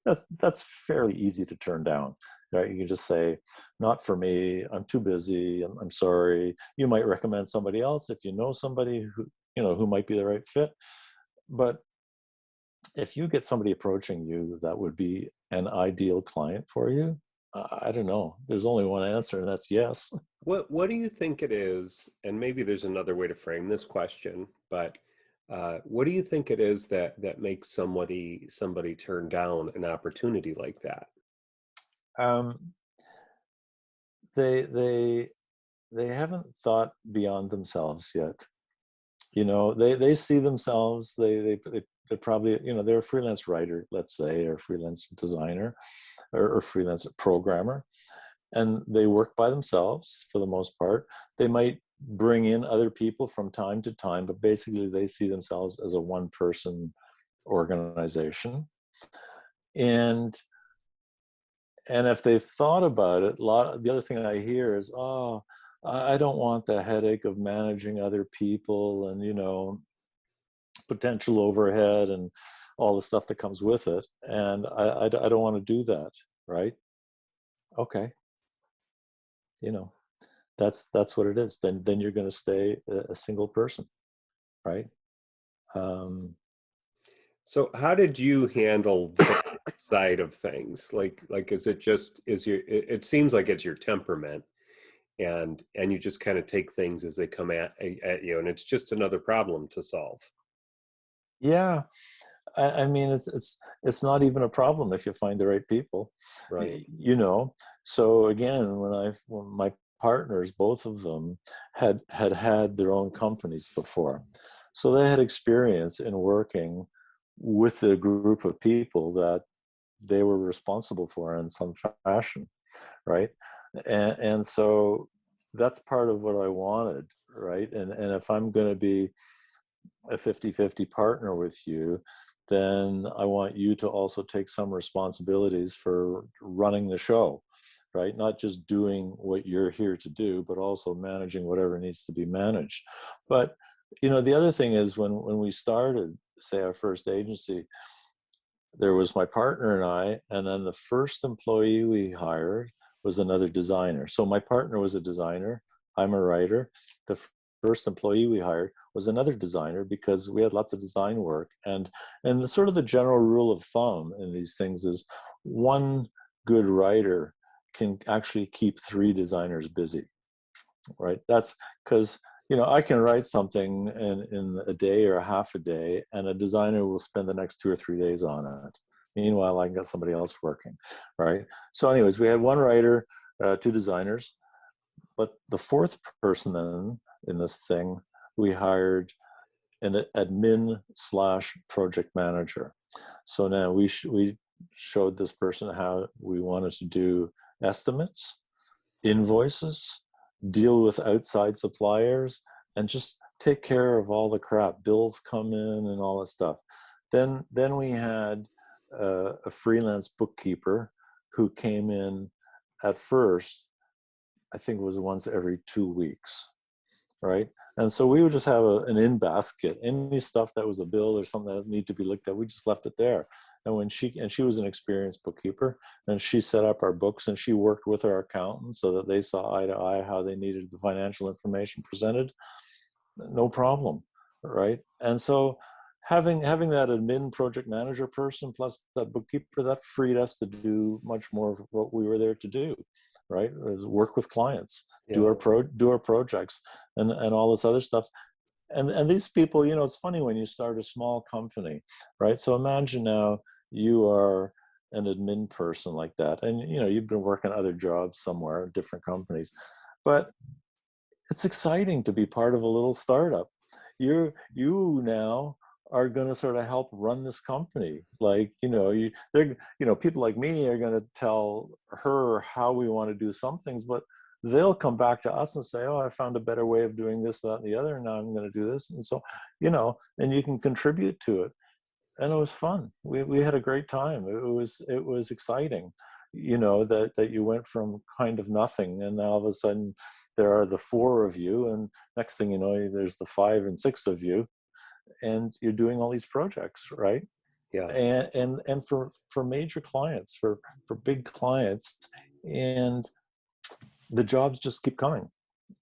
Speaker 2: that's fairly easy to turn down, right? You can just say, not for me, I'm too busy, I'm sorry. You might recommend somebody else if you know somebody who might be the right fit. But if you get somebody approaching you that would be an ideal client for you, I don't know. There's only one answer, and that's yes.
Speaker 1: What do you think it is? And maybe there's another way to frame this question, but what do you think it is that makes somebody turn down an opportunity like that?
Speaker 2: Um, they they they haven't thought beyond themselves yet. They see themselves. They're probably, they're a freelance writer, let's say, or freelance designer, or freelance programmer, and they work by themselves for the most part. They might bring in other people from time to time, but basically they see themselves as a one person organization. And if they've thought about it, the other thing I hear is, oh, I don't want the headache of managing other people, and potential overhead and all the stuff that comes with it, and I don't want to do that, right? Okay, you know that's what it is. Then you're going to stay a single person, right? um
Speaker 1: So how did you handle that side of things? Like is it just is your it seems like it's your temperament, and you just kind of take things as they come at you, and it's just another problem to solve,
Speaker 2: yeah, I mean, it's not even a problem if you find the right people.
Speaker 1: right?
Speaker 2: So again, when my partners, both of them, had their own companies before, so they had experience in working with a group of people that they were responsible for in some fashion, right? And so that's part of what I wanted, right? And if I'm going to be a 50-50 partner with you, then I want you to also take some responsibilities for running the show, right? Not just doing what you're here to do, but also managing whatever needs to be managed. But the other thing is, when we started, say, our first agency, there was my partner and I, and then the first employee we hired was another designer. So my partner was a designer, I'm a writer. The first employee we hired was another designer, because we had lots of design work. And the sort of the general rule of thumb in these things is one good writer can actually keep 3 designers busy, right? That's because, I can write something in a day or a half a day, and a designer will spend the next 2 or 3 days on it. Meanwhile, I can get somebody else working, right? So anyways, we had 1 writer, 2 designers, but the 4th person then in this thing, we hired an admin slash project manager. So now we showed this person how we wanted to do estimates, invoices, deal with outside suppliers, and just take care of all the crap. Bills come in and all that stuff. Then we had a freelance bookkeeper who came in at first, I think it was once every 2 weeks, right? And so we would just have an in basket. Any stuff that was a bill or something that needed to be looked at, we just left it there. And she was an experienced bookkeeper, and she set up our books, and she worked with our accountants so that they saw eye to eye how they needed the financial information presented. No problem, right? And so having that admin project manager person plus that bookkeeper, that freed us to do much more of what we were there to do, right? Work with clients, do
Speaker 1: Yeah.
Speaker 2: our projects, and all this other stuff. And these people, it's funny when you start a small company, right? So imagine now you are an admin person like that, and you've been working other jobs somewhere, different companies, but it's exciting to be part of a little startup. You now are going to sort of help run this company. Like, people like me are going to tell her how we want to do some things, but they'll come back to us and say, oh, I found a better way of doing this, that, and the other, and now I'm going to do this. And so, and you can contribute to it. And it was fun. We had a great time. It was exciting, that you went from kind of nothing, and now all of a sudden there are the 4 of you, and next thing you know, there's the 5 and 6 of you, and you're doing all these projects, right?
Speaker 1: Yeah.
Speaker 2: And for major clients, for big clients, and the jobs just keep coming,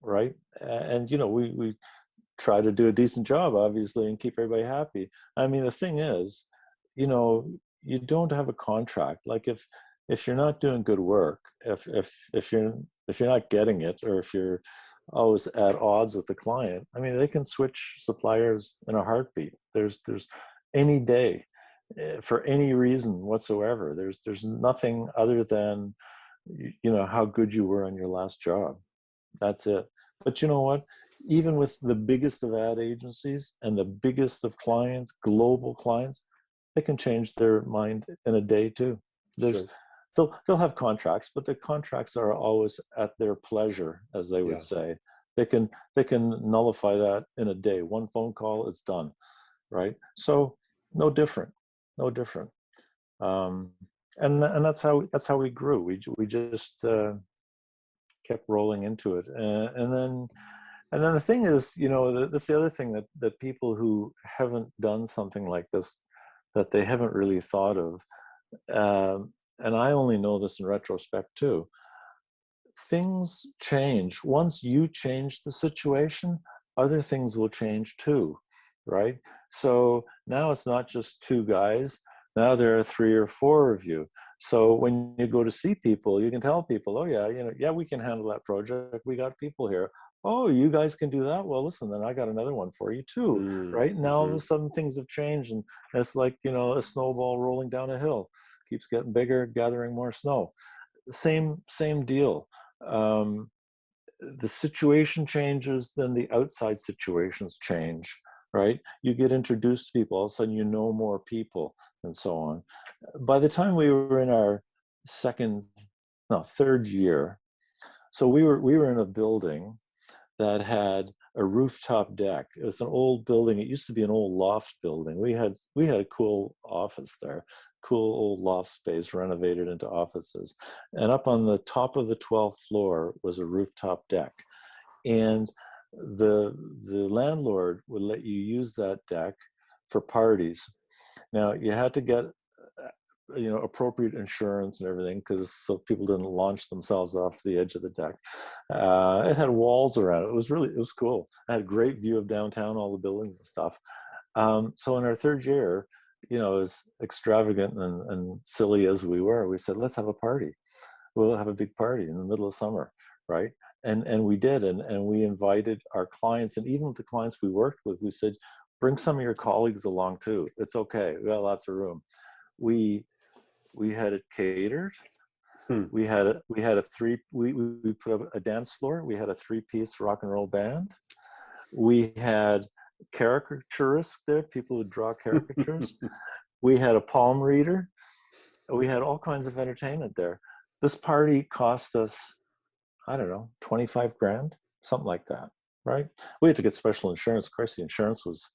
Speaker 2: right? And we try to do a decent job, obviously, and keep everybody happy. I mean, the thing is, you don't have a contract. Like if you're not doing good work, if you're not getting it, or if you're always at odds with the client, I mean, they can switch suppliers in a heartbeat. There's any day, for any reason whatsoever. There's nothing other than how good you were on your last job. That's it. But you know what? Even with the biggest of ad agencies and the biggest of clients, global clients, they can change their mind in a day too. There's
Speaker 1: Sure.
Speaker 2: they'll have contracts, but the contracts are always at their pleasure, as they would
Speaker 1: Yeah.
Speaker 2: say. They can nullify that in a day. One phone call, it's done, right? So no different, no different. Um, and that's how we grew. We just kept rolling into it, and then the thing is, that's the other thing, that people who haven't done something like this, that they haven't really thought of, and I only know this in retrospect too. Things change. Once you change the situation, other things will change too, right? So now it's not just 2 guys. Now there are 3 or 4 of you. So when you go to see people, you can tell people, oh yeah, yeah, we can handle that project. We got people here. Oh, you guys can do that? Well, listen, then I got another one for you too, right? Now all of
Speaker 1: Mm-hmm.
Speaker 2: a sudden things have changed, and it's like, a snowball rolling down a hill. Keeps getting bigger, gathering more snow. Same deal. um, the situation changes, then the outside situations change, right? You get introduced to people, all of a sudden you know more people, and so on. By the time we were in our third year, so we were in a building that had a rooftop deck. It was an old building. It used to be an old loft building. We had a cool office there, cool old loft space renovated into offices. And up on the top of the 12th floor was a rooftop deck. And the landlord would let you use that deck for parties. Now you had to get appropriate insurance and everything, because so people didn't launch themselves off the edge of the deck. It had walls around it. It was cool. I had a great view of downtown, all the buildings and stuff. So in our third year, as extravagant and silly as we were, we said, let's have a party. We'll have a big party in the middle of summer, right? And we did, and we invited our clients, and even the clients we worked with, we said, bring some of your colleagues along too. It's okay. We got lots of room. We had it catered. We put up a dance floor. We had a 3-piece rock and roll band. We had caricaturists there, people who draw caricatures. We had a palm reader. We had all kinds of entertainment there. This party cost us, I don't know, 25 grand, something like that, right? We had to get special insurance. Of course, the insurance was,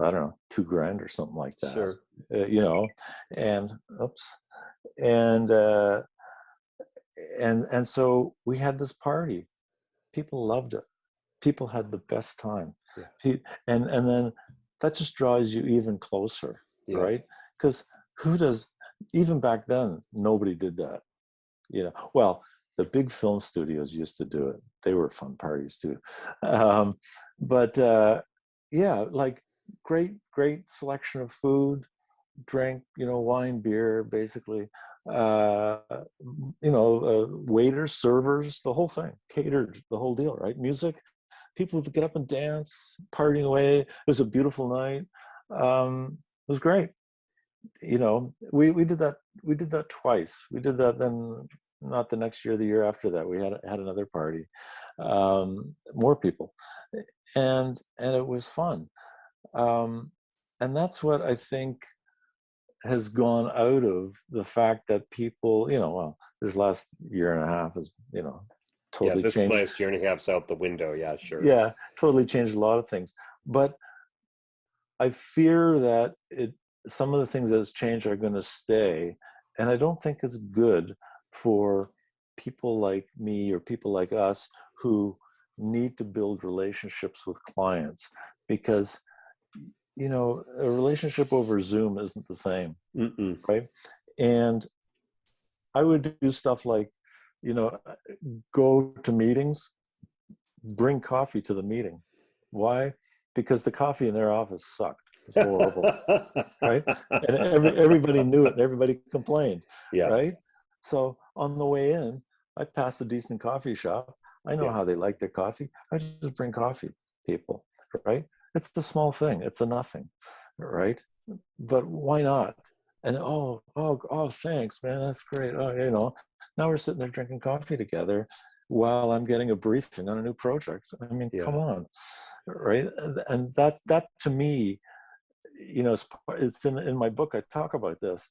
Speaker 2: I don't know, 2 grand or something like that.
Speaker 1: Sure.
Speaker 2: And oops. And so we had this party. People loved it. People had the best time.
Speaker 1: Yeah.
Speaker 2: And then that just draws you even closer, right? Because even back then, nobody did that. Well, the big film studios used to do it. They were fun parties too. But like great selection of food, drink, wine, beer, basically, waiters, servers, the whole thing, catered, the whole deal, right? Music, people would get up and dance, partying away. It was a beautiful night. It was great. We did that twice. We did that then, not the next year, the year after that. We had another party, more people, and it was fun. And that's what I think has gone out of the fact that people, well, this last year and a half has, totally
Speaker 1: this
Speaker 2: changed.
Speaker 1: last year and a half's out the window. Yeah, sure.
Speaker 2: Yeah, totally changed a lot of things. But I fear that some of the things that has changed are going to stay. And I don't think it's good for people like me or people like us who need to build relationships with clients, because a relationship over Zoom isn't the same. Right? And I would do stuff like, go to meetings, bring coffee to the meeting. Why? Because the coffee in their office sucked. It was horrible. Right? And everybody knew it and everybody complained.
Speaker 1: Yeah.
Speaker 2: Right? So on the way in, I passed a decent coffee shop. I know how they like their coffee. I just bring coffee, people, right? It's the small thing. It's a nothing, right? But why not? And oh, thanks, man. That's great. Oh, now we're sitting there drinking coffee together while I'm getting a briefing on a new project. I mean, come on, right? And that to me, it's in my book. I talk about this,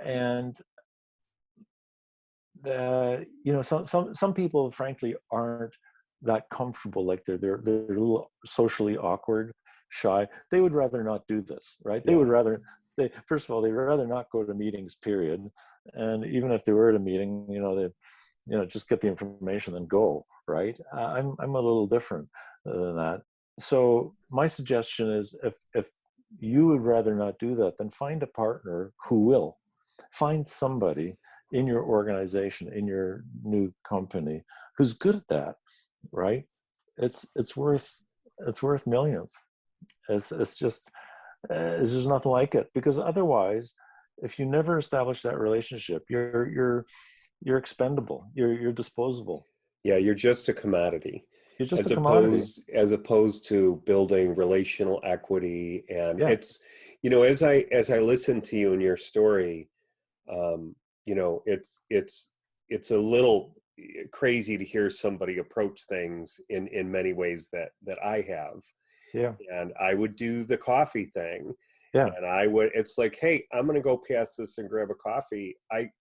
Speaker 2: and some people, frankly, aren't that comfortable. Like they're a little socially awkward, shy. They would rather not do this, right? They would rather. First of all, they'd rather not go to meetings, period. And even if they were at a meeting, they just get the information and go, right? I'm a little different than that. So my suggestion is, if you would rather not do that, then find a partner who will. Find somebody in your organization, in your new company, who's good at that, right? It's worth millions. It's just there's nothing like it, because otherwise, if you never establish that relationship, you're expendable. You're disposable.
Speaker 1: Yeah, you're just a commodity.
Speaker 2: You're just a commodity.
Speaker 1: As opposed to building relational equity. And it's, as I listen to you and your story, it's a little crazy to hear somebody approach things in many ways that I have.
Speaker 2: Yeah.
Speaker 1: And I would do the coffee thing.
Speaker 2: Yeah.
Speaker 1: And it's like, hey, I'm going to go past this and grab a coffee. I'm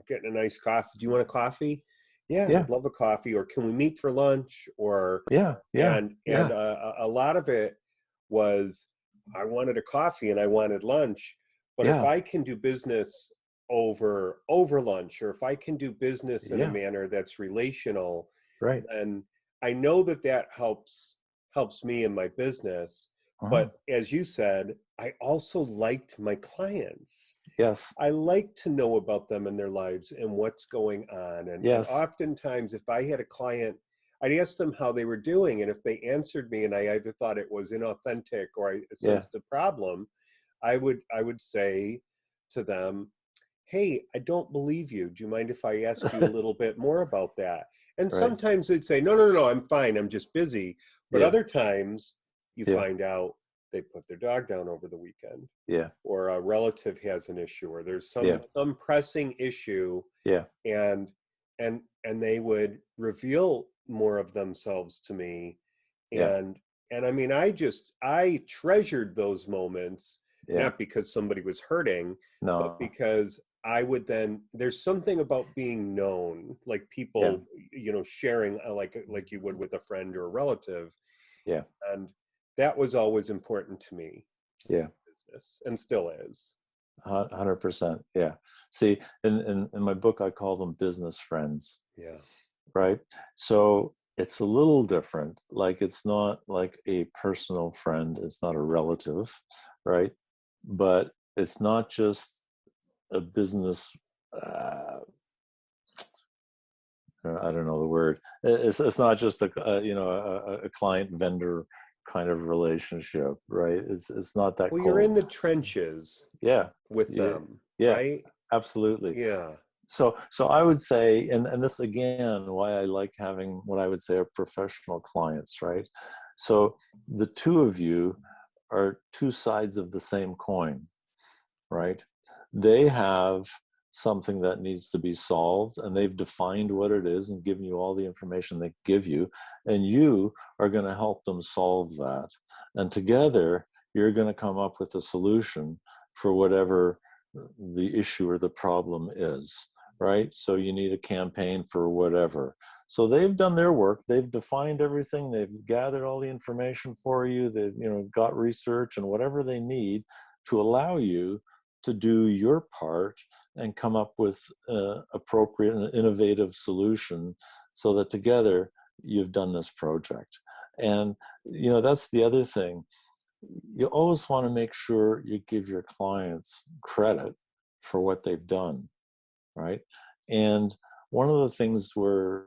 Speaker 1: getting a nice coffee. Do you want a coffee? Yeah, I'd love a coffee. Or can we meet for lunch? Or and a lot of it was, I wanted a coffee and I wanted lunch. But if I can do business over lunch, or if I can do business in a manner that's relational,
Speaker 2: right,
Speaker 1: then I know that helps me in my business. But as you said, I also liked my clients.
Speaker 2: Yes.
Speaker 1: I like to know about them and their lives and what's going on. And
Speaker 2: Yes.
Speaker 1: oftentimes, if I had a client, I'd ask them how they were doing. And if they answered me and I either thought it was inauthentic or I
Speaker 2: Yeah.
Speaker 1: sensed a problem, I would say to them, hey, I don't believe you. Do you mind if I ask you a little bit more about that? And
Speaker 2: Right.
Speaker 1: sometimes they'd say, no, no, no, no, I'm fine. I'm just busy. But
Speaker 2: Yeah.
Speaker 1: other times you
Speaker 2: Yeah.
Speaker 1: find out they put their dog down over the weekend,
Speaker 2: Yeah.
Speaker 1: or a relative has an issue, or there's
Speaker 2: Yeah.
Speaker 1: some pressing issue,
Speaker 2: Yeah.
Speaker 1: and and they would reveal more of themselves to me.
Speaker 2: Yeah.
Speaker 1: And I mean, I treasured those moments,
Speaker 2: Yeah.
Speaker 1: not because somebody was hurting, but
Speaker 2: No.
Speaker 1: because I would then, there's something about being known, like
Speaker 2: Yeah.
Speaker 1: people, sharing, like you would with a friend or a relative.
Speaker 2: Yeah.
Speaker 1: And that was always important to me,
Speaker 2: Yeah.
Speaker 1: business, and still is.
Speaker 2: 100%. Yeah. See, in my book, I call them business friends,
Speaker 1: Yeah.
Speaker 2: right? So it's a little different. Like, it's not like a personal friend, it's not a relative, right? But it's not just a business, uh, I don't know the word. It's not just a client vendor kind of relationship, right? It's not that
Speaker 1: Well, you're
Speaker 2: cold.
Speaker 1: in the trenches
Speaker 2: Yeah.
Speaker 1: with
Speaker 2: Yeah.
Speaker 1: them,
Speaker 2: Yeah.
Speaker 1: right?
Speaker 2: Absolutely.
Speaker 1: Yeah.
Speaker 2: So I would say, and this again, why I like having what I would say are professional clients, right? So the two of you are two sides of the same coin, right? They have something that needs to be solved, and they've defined what it is and given you all the information they give you, and you are going to help them solve that. And together, you're going to come up with a solution for whatever the issue or the problem is, right? So you need a campaign for whatever. So they've done their work. They've defined everything. They've gathered all the information for you. They've got research and whatever they need to allow you to do your part and come up with appropriate and innovative solution, so that together you've done this project. And that's the other thing. You always want to make sure you give your clients credit for what they've done, right? And one of the things where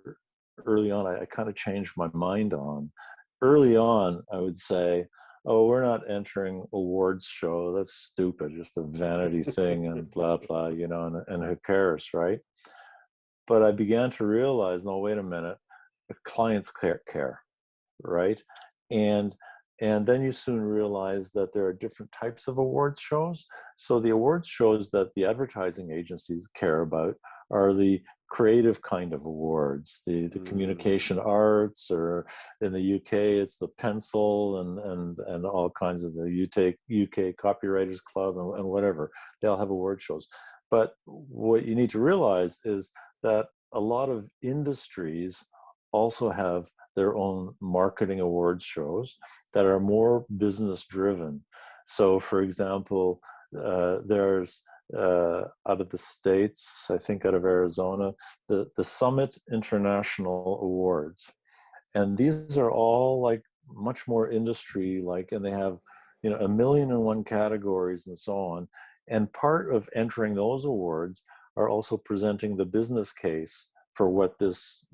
Speaker 2: early on I kind of changed my mind on, early on I would say, oh, we're not entering awards show, that's stupid, just a vanity thing and blah blah, and who cares, right? But I began to realize, no, wait a minute, the clients care, right? And then you soon realize that there are different types of awards shows. So the awards shows that the advertising agencies care about are the creative kind of awards, the communication arts, or in the UK it's the pencil and all kinds of the UK Copywriters Club and whatever. They all have award shows. But what you need to realize is that a lot of industries also have their own marketing awards shows that are more business driven. So, for example, there's out of the States, I think out of Arizona, the Summit International Awards. And these are all like much more industry like, and they have, 1,000,001 categories and so on. And part of entering those awards are also presenting the business case for what this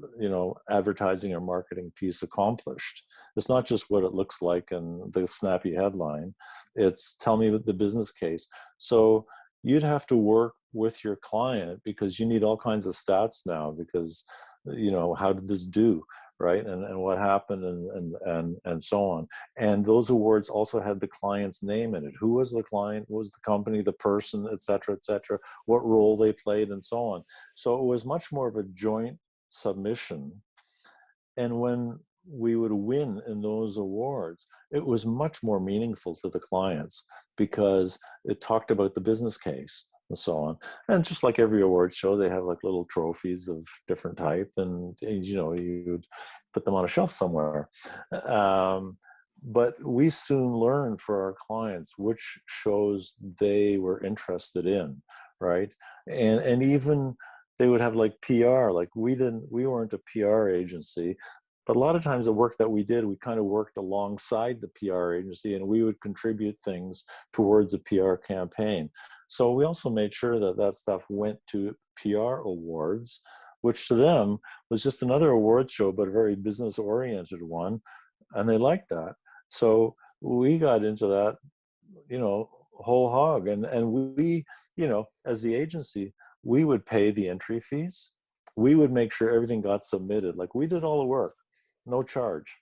Speaker 2: advertising or marketing piece accomplished. It's not just what it looks like and the snappy headline. It's tell me the business case. So you'd have to work with your client, because you need all kinds of stats now, because how did this do, right? And what happened, and so on. And those awards also had the client's name in it. Who was the client? What was the company, the person, et cetera, what role they played, and so on. So it was much more of a joint submission. And when we would win in those awards, it was much more meaningful to the clients, because it talked about the business case and so on. And just like every award show, they have like little trophies of different type, and you'd put them on a shelf somewhere. But we soon learned for our clients which shows they were interested in, right? And even they would have like PR. Like we weren't a PR agency, But a lot of times the work that we did, we kind of worked alongside the PR agency, and we would contribute things towards a PR campaign. So we also made sure that that stuff went to PR awards, which to them was just another award show, but a very business oriented one. And they liked that. So we got into that, whole hog. And we, as the agency, we would pay the entry fees. We would make sure everything got submitted. Like, we did all the work, no charge,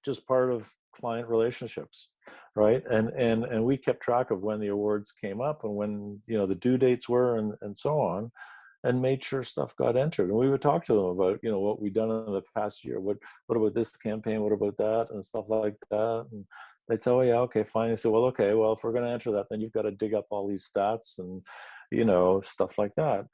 Speaker 2: just part of client relationships, right? And we kept track of when the awards came up and when, the due dates were, and so on, and made sure stuff got entered. And we would talk to them about, what we'd done in the past year. What about this campaign? What about that? And stuff like that. And they'd say, oh yeah, okay, fine. I said, well, okay, well, if we're going to enter that, then you've got to dig up all these stats and, stuff like that.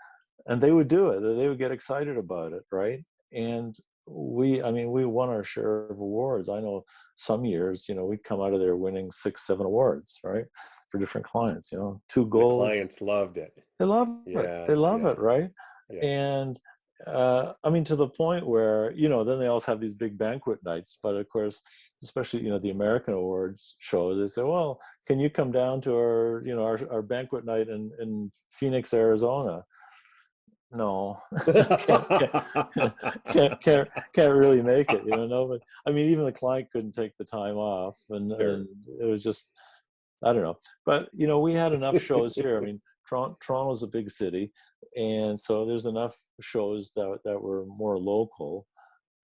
Speaker 2: And they would do it. They would get excited about it, right? And we won our share of awards. I know some years, we'd come out of there winning 6, 7 awards, right? For different clients, 2
Speaker 1: The
Speaker 2: goals.
Speaker 1: clients loved it.
Speaker 2: They love it.
Speaker 1: Yeah,
Speaker 2: They love
Speaker 1: yeah,
Speaker 2: it, right?
Speaker 1: yeah.
Speaker 2: And to the point where, then they also have these big banquet nights. But of course, especially, the American awards shows, they say, well, can you come down to our banquet night in Phoenix, Arizona? No, can't really make it, no. But even the client couldn't take the time off, and
Speaker 1: Sure.
Speaker 2: it was just, I don't know. But we had enough shows here. Toronto's a big city, and so there's enough shows that were more local,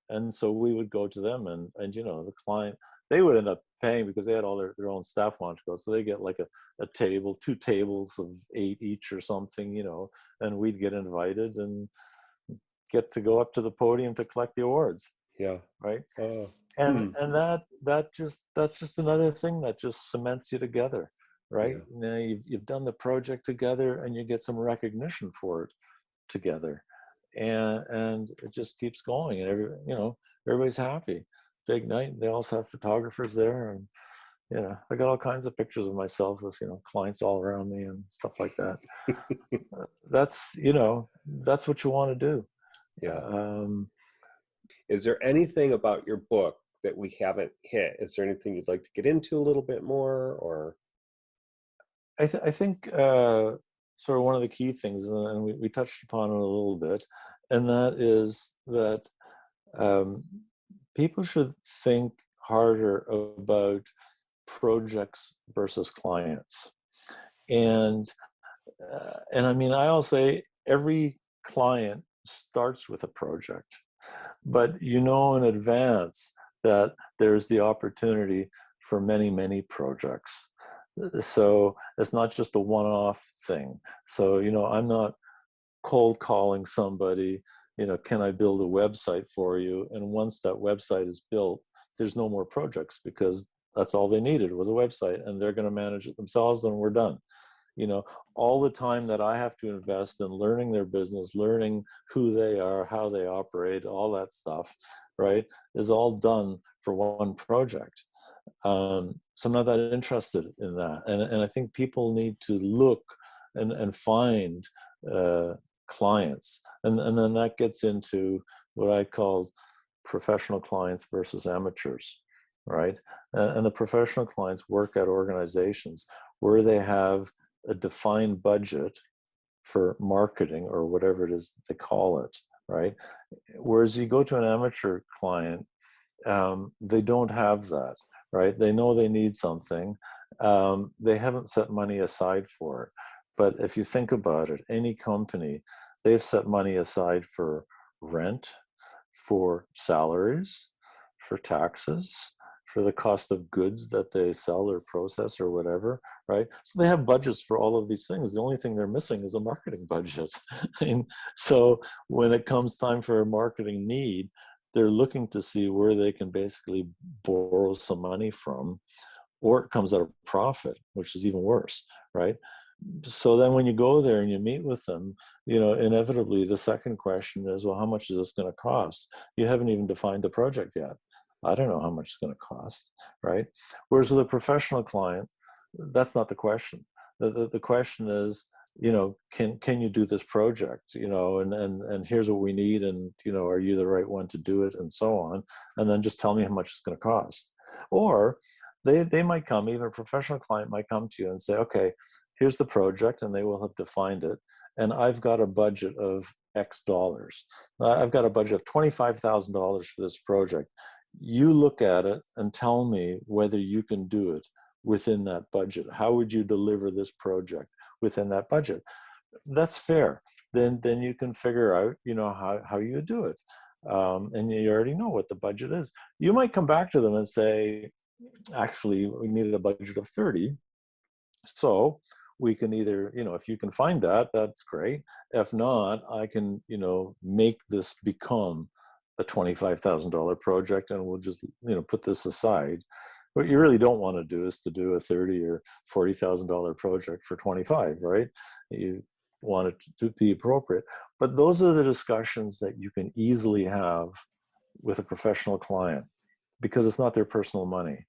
Speaker 2: and so we would go to them, and the client, they would end up paying because they had all their own staff want to go, so they get like a table, 2 tables of 8 each or something, and we'd get invited and get to go up to the podium to collect the awards,
Speaker 1: Yeah.
Speaker 2: right?
Speaker 1: Oh.
Speaker 2: And that's just another thing that just cements you together, right?
Speaker 1: Yeah.
Speaker 2: Now you've done the project together, and you get some recognition for it together, and it just keeps going, and everybody's happy. Big night. They also have photographers there, and I got all kinds of pictures of myself with clients all around me and stuff like that. That's what you want to do.
Speaker 1: Yeah.
Speaker 2: Um,
Speaker 1: Is there anything about your book that we haven't hit? Is there anything you'd like to get into a little bit more, or?
Speaker 2: I think sort of one of the key things, and we touched upon it a little bit, and that is that people should think harder about projects versus clients. And I'll say every client starts with a project, but in advance that there's the opportunity for many, many projects. So it's not just a one-off thing. So, I'm not cold calling somebody, can I build a website for you? And once that website is built, there's no more projects, because that's all they needed was a website, and they're going to manage it themselves, and we're done. All the time that I have to invest in learning their business, learning who they are, how they operate, all that stuff, right, is all done for one project. So I'm not that interested in that. And I think people need to look and find clients. And then that gets into what I call professional clients versus amateurs, right? And the professional clients work at organizations where they have a defined budget for marketing, or whatever it is that they call it, right? Whereas you go to an amateur client, they don't have that, right? They know they need something. They haven't set money aside for it. But if you think about it, any company, they've set money aside for rent, for salaries, for taxes, for the cost of goods that they sell or process or whatever, right? So they have budgets for all of these things. The only thing they're missing is a marketing budget. And so when it comes time for a marketing need, they're looking to see where they can basically borrow some money from, or it comes at a profit, which is even worse, right? So then when you go there and you meet with them, inevitably the second question is, well, how much is this going to cost? You haven't even defined the project yet. I don't know how much it's going to cost, right? Whereas with a professional client, that's not the question. The question is, can you do this project, and here's what we need, and are you the right one to do it, and so on, and then just tell me how much it's going to cost. Or they might come, even a professional client might come to you and say, okay, here's the project, and they will have defined it, and I've got a budget of X dollars. I've got a budget of $25,000 for this project. You look at it and tell me whether you can do it within that budget. How would you deliver this project within that budget? That's fair. Then you can figure out, how you do it. And you already know what the budget is. You might come back to them and say, actually, we needed a budget of 30. So we can either, if you can find that, that's great. If not, I can, make this become a $25,000 project, and we'll just, put this aside. What you really don't want to do is to do a $30,000 or $40,000 project for 25, right? You want it to be appropriate. But those are the discussions that you can easily have with a professional client, because it's not their personal money.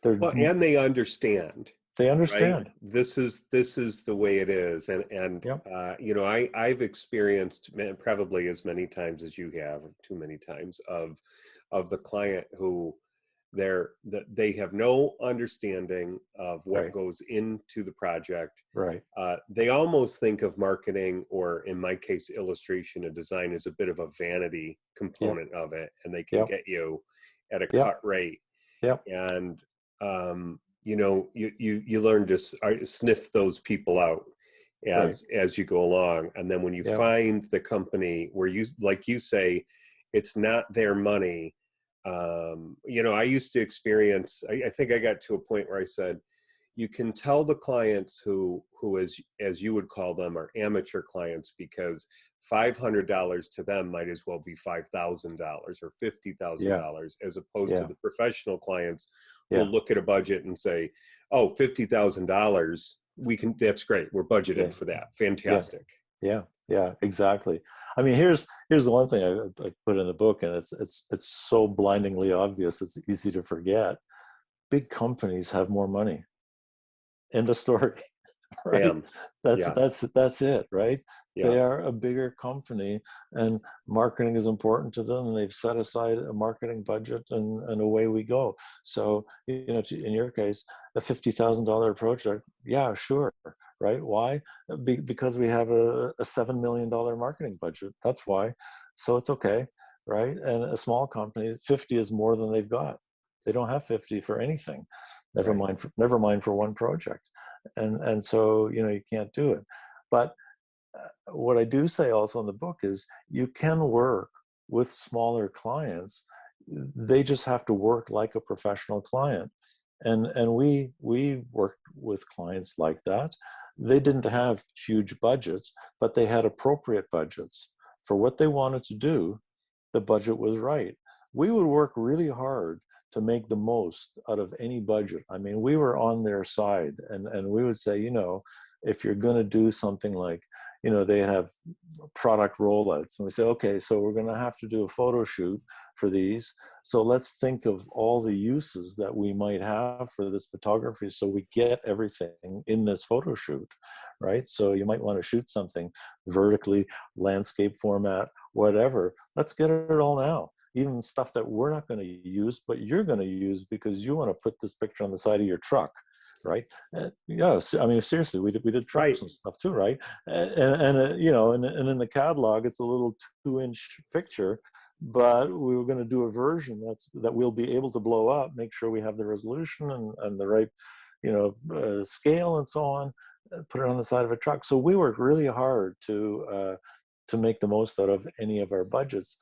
Speaker 1: Well, and they understand.
Speaker 2: They
Speaker 1: Right.
Speaker 2: understand.
Speaker 1: This is the way it is. And
Speaker 2: Yep.
Speaker 1: I've experienced probably as many times as you have, too many times, of the client who they have no understanding of what
Speaker 2: Right.
Speaker 1: goes into the project.
Speaker 2: Right.
Speaker 1: They almost think of marketing, or in my case, illustration and design, as a bit of a vanity
Speaker 2: Yep.
Speaker 1: component of it, and they can
Speaker 2: Yep.
Speaker 1: get you at a
Speaker 2: Yep.
Speaker 1: cut rate.
Speaker 2: Yep.
Speaker 1: And you learn to sniff those people out
Speaker 2: Right.
Speaker 1: as you go along, and then when you
Speaker 2: Yep.
Speaker 1: find the company where you, like you say, it's not their money. I used to experience, I think I got to a point where I said, you can tell the clients who as you would call them, are amateur clients, because $500 to them might as well be $5,000 or
Speaker 2: Yeah.
Speaker 1: $50,000, as opposed to
Speaker 2: Yeah.
Speaker 1: the professional clients who will
Speaker 2: Yeah.
Speaker 1: look at a budget and say, oh, $50,000, that's great, we're budgeted
Speaker 2: Yeah.
Speaker 1: for that,
Speaker 2: Yeah.
Speaker 1: fantastic.
Speaker 2: Yeah. Yeah. Exactly. I mean, here's the one thing I put in the book, and it's so blindingly obvious. It's easy to forget. Big companies have more money. End of story. Right.
Speaker 1: Bam.
Speaker 2: that's
Speaker 1: Yeah.
Speaker 2: that's that's it, right?
Speaker 1: Yeah.
Speaker 2: They are a bigger company, and marketing is important to them, and they've set aside a marketing budget, and away we go. So in your case, a $50,000 project, yeah, sure, right? Why? Because we have a $7 million marketing budget. That's why. So it's okay, right? And a small company, 50 is more than they've got. They don't have 50 for anything,
Speaker 1: Right.
Speaker 2: never mind for one project. And so you can't do it. But what I do say also in the book is, you can work with smaller clients. They just have to work like a professional client. And we worked with clients like that. They didn't have huge budgets, but they had appropriate budgets for what they wanted to do. The budget was right. We would work really hard to make the most out of any budget. I mean, we were on their side, and we would say, if you're going to do something like, they have product rollouts, and we say, okay, so we're going to have to do a photo shoot for these. So let's think of all the uses that we might have for this photography, so we get everything in this photo shoot, right? So you might want to shoot something vertically, landscape format, whatever. Let's get it all now. Even stuff that we're not going to use, but you're going to use because you want to put this picture on the side of your truck, right? Yeah, I mean, seriously, we did trucks
Speaker 1: Right.
Speaker 2: and stuff too, right? And in the catalog, it's a little 2-inch picture, but we were going to do a version that we'll be able to blow up, make sure we have the resolution and the right, scale and so on. Put it on the side of a truck. So we worked really hard to make the most out of any of our budgets.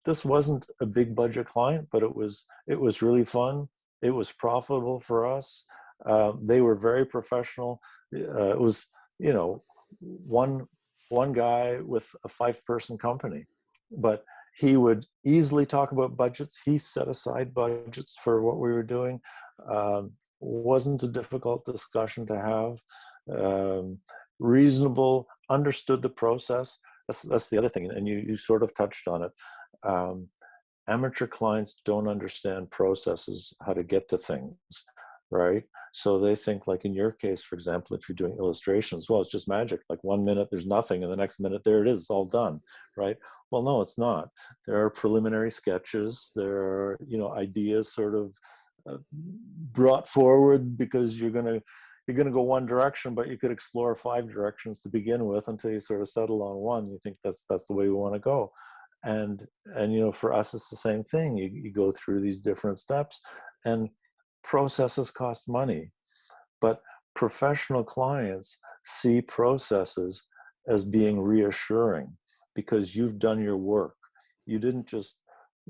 Speaker 2: This wasn't a big budget client, but it was really fun. It was profitable for us. They were very professional. It was, one guy with a 5-person company, but he would easily talk about budgets. He set aside budgets for what we were doing. Wasn't a difficult discussion to have. Reasonable, understood the process. That's the other thing, and you sort of touched on it. Amateur clients don't understand processes, how to get to things. right? So they think, like in your case, for example, if you're doing illustrations, well, it's just magic. Like 1 minute there's nothing, and the next minute there it is, it's all done, right? Well, no, it's not. There are preliminary sketches. There are, ideas sort of brought forward because you're going to go one direction, but you could explore 5 directions to begin with until you sort of settle on one. You think that's the way we want to go. And for us, it's the same thing. You go through these different steps, and processes cost money. But professional clients see processes as being reassuring because you've done your work. You didn't just,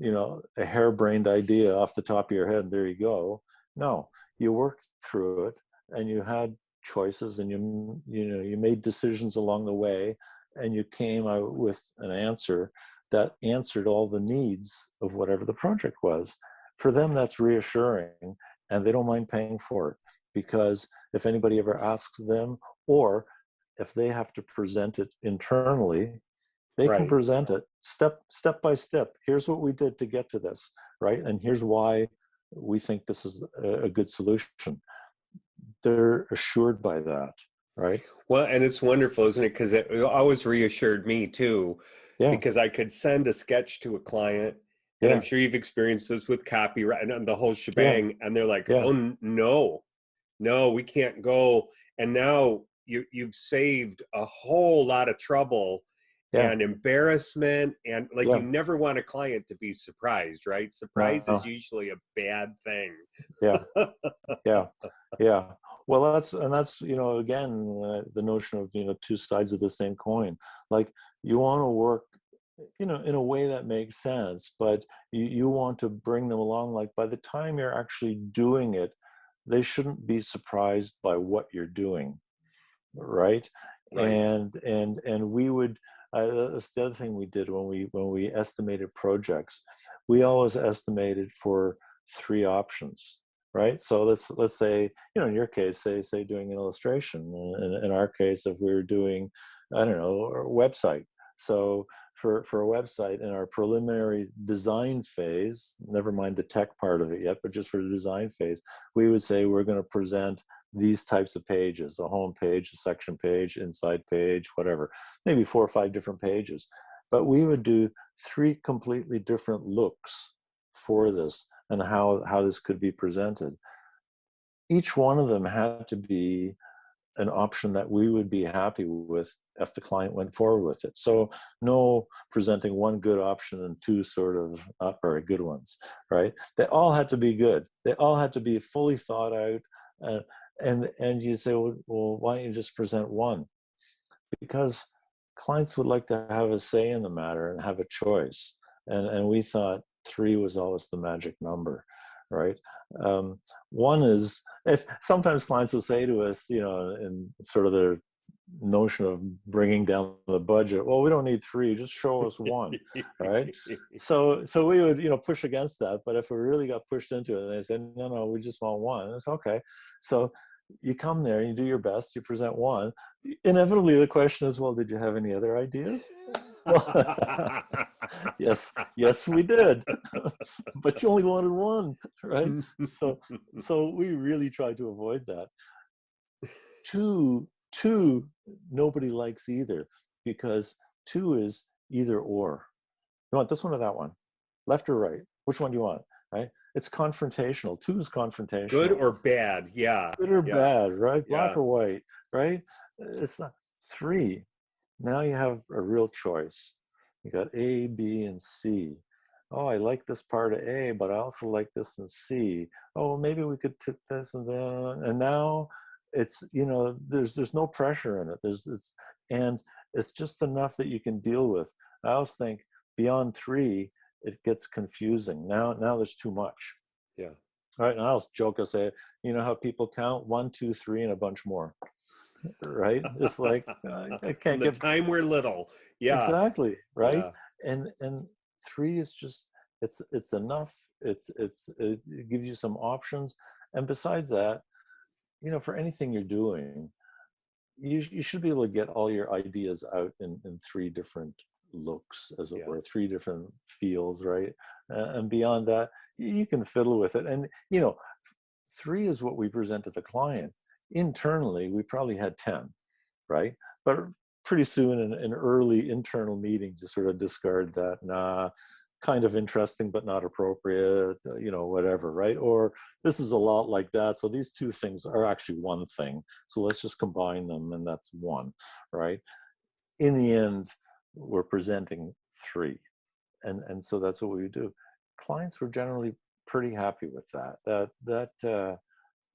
Speaker 2: a harebrained idea off the top of your head, there you go. No, you worked through it, and you had choices, and you made decisions along the way, and you came out with an answer that answered all the needs of whatever the project was. For them, that's reassuring, and they don't mind paying for it, because if anybody ever asks them, or if they have to present it internally, they can
Speaker 1: Right.
Speaker 2: present it step by step. Here's what we did to get to this, right? And here's why we think this is a good solution. They're assured by that, right?
Speaker 1: Well, and it's wonderful, isn't it? Because it always reassured me too,
Speaker 2: Yeah,
Speaker 1: because I could send a sketch to a client, and I'm
Speaker 2: yeah,
Speaker 1: sure you've experienced this with copyright and the whole
Speaker 2: yeah,
Speaker 1: shebang, and they're like,
Speaker 2: yeah,
Speaker 1: "Oh no, no, we can't go." And now you've saved a whole lot of trouble
Speaker 2: yeah,
Speaker 1: and embarrassment, and like you
Speaker 2: yeah.
Speaker 1: never want a client to be surprised, right? Surprise is
Speaker 2: No,
Speaker 1: usually a bad thing.
Speaker 2: yeah, yeah, yeah. Well, that's again, the notion of two sides of the same coin. Like, you want to work in a way that makes sense, but you want to bring them along. Like, by the time you're actually doing it, they shouldn't be surprised by what you're doing, right?
Speaker 1: Right.
Speaker 2: And we would, that's the other thing we did when we estimated projects. We always estimated for 3 options, right? So let's say, in your case, say doing an illustration. In our case, if we were doing, I don't know, a website. So for a website, in our preliminary design phase, never mind the tech part of it yet, but just for the design phase, we would say we're going to present these types of pages: a home page, a section page, inside page, whatever, maybe 4 or 5 different pages. But we would do 3 completely different looks for this, and how this could be presented. Each one of them had to be an option that we would be happy with if the client went forward with it. So no presenting 1 good option and 2 sort of not very good ones, right? They all had to be good. They all had to be fully thought out. Uh, and you say, well, why don't you just present 1? Because clients would like to have a say in the matter and have a choice. And we thought 3 was always the magic number, right? Um, One is, if sometimes clients will say to us, in sort of their notion of bringing down the budget, well, we don't need 3, just show us 1, right? So we would, push against that. But if we really got pushed into it and they said, no, we just want 1, it's okay. So you come there, you do your best, you present 1. Inevitably, the question is, well, did you have any other ideas? Well, yes, we did. But you only wanted 1, right? So we really tried to avoid that. Two, nobody likes either, because 2 is either or. You want this one or that one? Left or right? Which one do you want? Right? It's confrontational. 2 is
Speaker 1: Good
Speaker 2: confrontational.
Speaker 1: or bad? Yeah.
Speaker 2: Good or
Speaker 1: Yeah.
Speaker 2: bad, right? Black
Speaker 1: Yeah.
Speaker 2: or white, right? It's not 3. Now you have a real choice. You got A, B, and C. Oh, I like this part of A, but I also like this in C. Oh, maybe we could tip this and then. And now it's, there's no pressure in it. And it's just enough that you can deal with. I always think beyond 3, it gets confusing. Now there's too much.
Speaker 1: Yeah.
Speaker 2: All right, and I'll joke, I say, how people count 1, 2, 3, and a bunch more, right? It's like, I
Speaker 1: From
Speaker 2: can't
Speaker 1: the
Speaker 2: get
Speaker 1: time we're little. Yeah.
Speaker 2: exactly right.
Speaker 1: Yeah.
Speaker 2: And 3 is just, it's enough. It gives you some options, and besides that, for anything you're doing, you should be able to get all your ideas out in 3 different looks, as it
Speaker 1: Yeah.
Speaker 2: were, 3 different feels, right? And beyond that, you can fiddle with it. And 3 is what we present to the client. Internally, we probably had 10, right? But pretty soon in early internal meetings, you sort of discard that, nah, kind of interesting, but not appropriate, whatever, right? Or this is a lot like that. So these two things are actually one thing. So let's just combine them and that's one, right? In the end, we're presenting 3. And so that's what we do. Clients were generally pretty happy with that.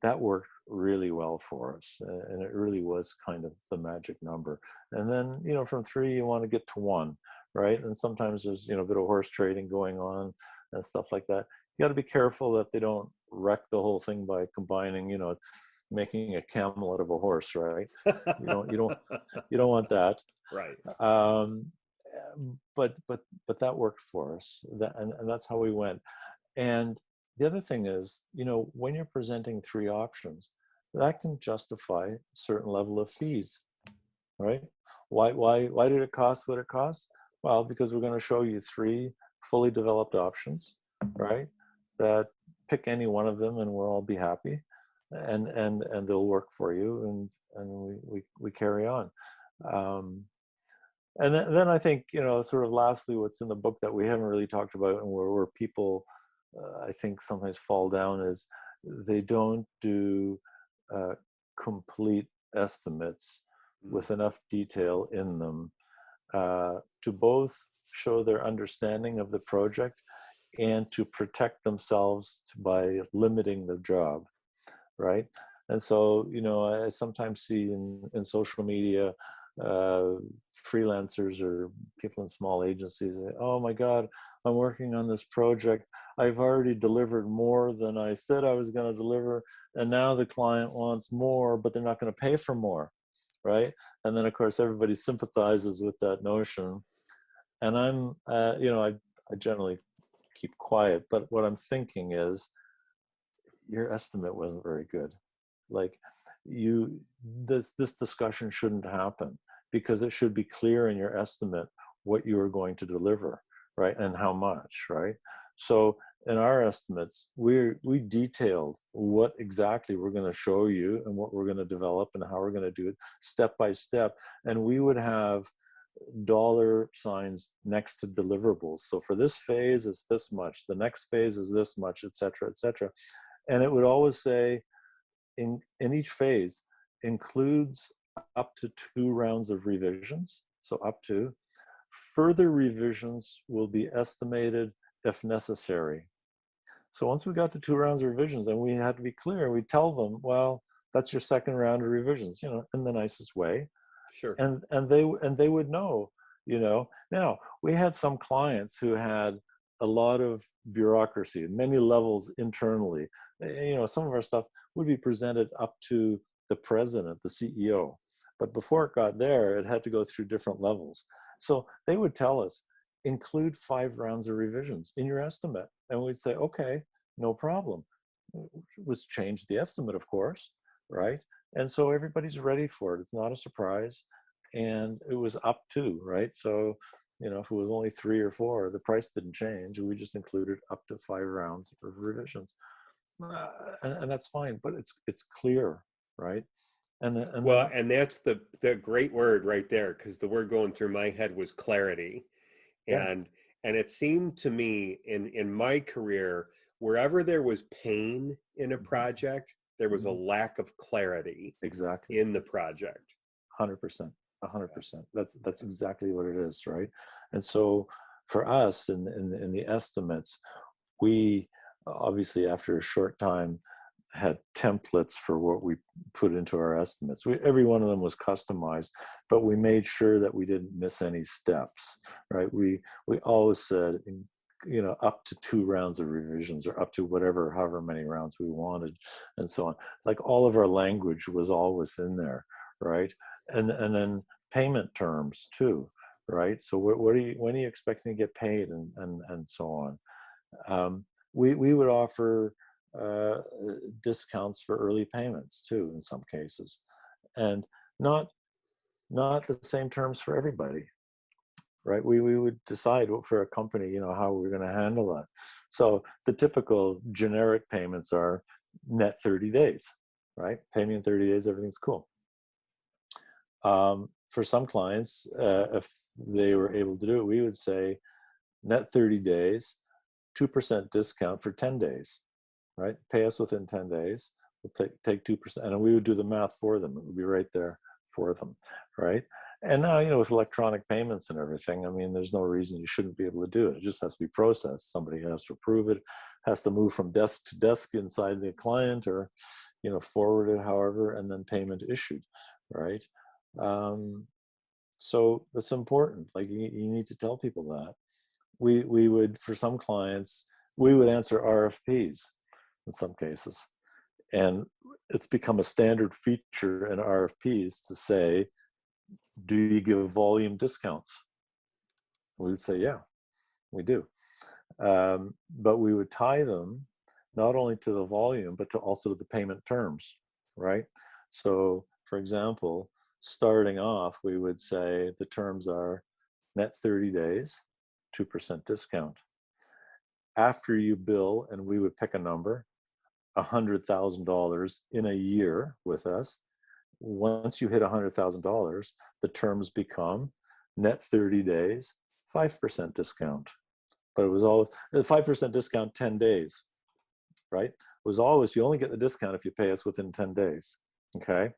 Speaker 2: That worked really well for us, and it really was kind of the magic number. And then from 3 you want to get to 1, right? And sometimes there's a bit of horse trading going on and stuff like that. You got to be careful that they don't wreck the whole thing by combining, making a camel out of a horse, right? You don't want that.
Speaker 1: Right.
Speaker 2: um, but that worked for us, and that's how we went. And the other thing is, when you're presenting 3 options, that can justify a certain level of fees, right? Why did it cost what it cost? Well, because we're going to show you 3 fully developed options, right? That pick any one of them and we'll all be happy, and they'll work for you, and we carry on. And then I think, sort of lastly, what's in the book that we haven't really talked about, and where people, I think, sometimes fall down, is they don't do complete estimates with enough detail in them to both show their understanding of the project and to protect themselves by limiting the job, right? And so, I sometimes see in social media, freelancers or people in small agencies say, oh my God, I'm working on this project. I've already delivered more than I said I was going to deliver. And now the client wants more, but they're not going to pay for more, right? And then of course, everybody sympathizes with that notion. And I generally keep quiet, but what I'm thinking is, your estimate wasn't very good. Like, this discussion shouldn't happen, because it should be clear in your estimate what you are going to deliver, right? And how much, right? So in our estimates, we detailed what exactly we're going to show you and what we're going to develop and how we're going to do it step by step. And we would have dollar signs next to deliverables. So for this phase, it's this much. The next phase is this much, et cetera, et cetera. And it would always say, in each phase includes up to 2 rounds of revisions. So up to. Further revisions will be estimated if necessary. So once we got to 2 rounds of revisions, and we had to be clear, we tell them, well, that's your second round of revisions, in the nicest way.
Speaker 1: Sure.
Speaker 2: And they would know, Now, we had some clients who had a lot of bureaucracy, many levels internally. Some of our stuff would be presented up to the president, the CEO. But before it got there, it had to go through different levels. So they would tell us, include 5 rounds of revisions in your estimate. And we'd say, okay, no problem. Let's change the estimate, of course, right? And so everybody's ready for it. It's not a surprise. And it was up to, right? So, if it was only 3 or 4, the price didn't change. We just included up to 5 rounds of revisions. And that's fine, but it's clear, right?
Speaker 1: Well, and that's the great word right there, because the word going through my head was clarity.
Speaker 2: Yeah.
Speaker 1: And it seemed to me in my career, wherever there was pain in a project, there was a lack of clarity
Speaker 2: Exactly.
Speaker 1: in the project.
Speaker 2: 100%. 100%. That's exactly what it is, right? And so for us in the estimates, we obviously, after a short time, had templates for what we put into our estimates. Every one of them was customized, but we made sure that we didn't miss any steps, right? We always said, up to 2 rounds of revisions, or up to however many rounds we wanted, and so on. Like, all of our language was always in there, right? And then payment terms too, right? So when are you expecting to get paid, and so on. We would offer discounts for early payments too, in some cases, and not the same terms for everybody, right? We would decide for a company, how we're going to handle that. So the typical generic payments are net 30 days, right? Pay me in 30 days, everything's cool. For some clients, if they were able to do it, we would say net 30 days, 2% discount for 10 days, right? Pay us within 10 days. We'll take 2%, and we would do the math for them. It would be right there for them, right? And now, with electronic payments and everything, I mean, there's no reason you shouldn't be able to do it. It just has to be processed. Somebody has to approve it, has to move from desk to desk inside the client, or, forward it, however, and then payment issued, right? So it's important. Like you need to tell people that. We would, for some clients, we would answer RFPs in some cases. And it's become a standard feature in RFPs to say, do you give volume discounts? We would say, yeah, we do. But we would tie them not only to the volume, but to also the payment terms, right? So for example, starting off, we would say the terms are net 30 days, 2% discount. After you bill, and we would pick a number, $100,000 in a year with us. Once you hit $100,000, the terms become net 30 days, 5% discount. But it was always a 5% discount 10 days, right? It was always, you only get the discount if you pay us within 10 days, okay?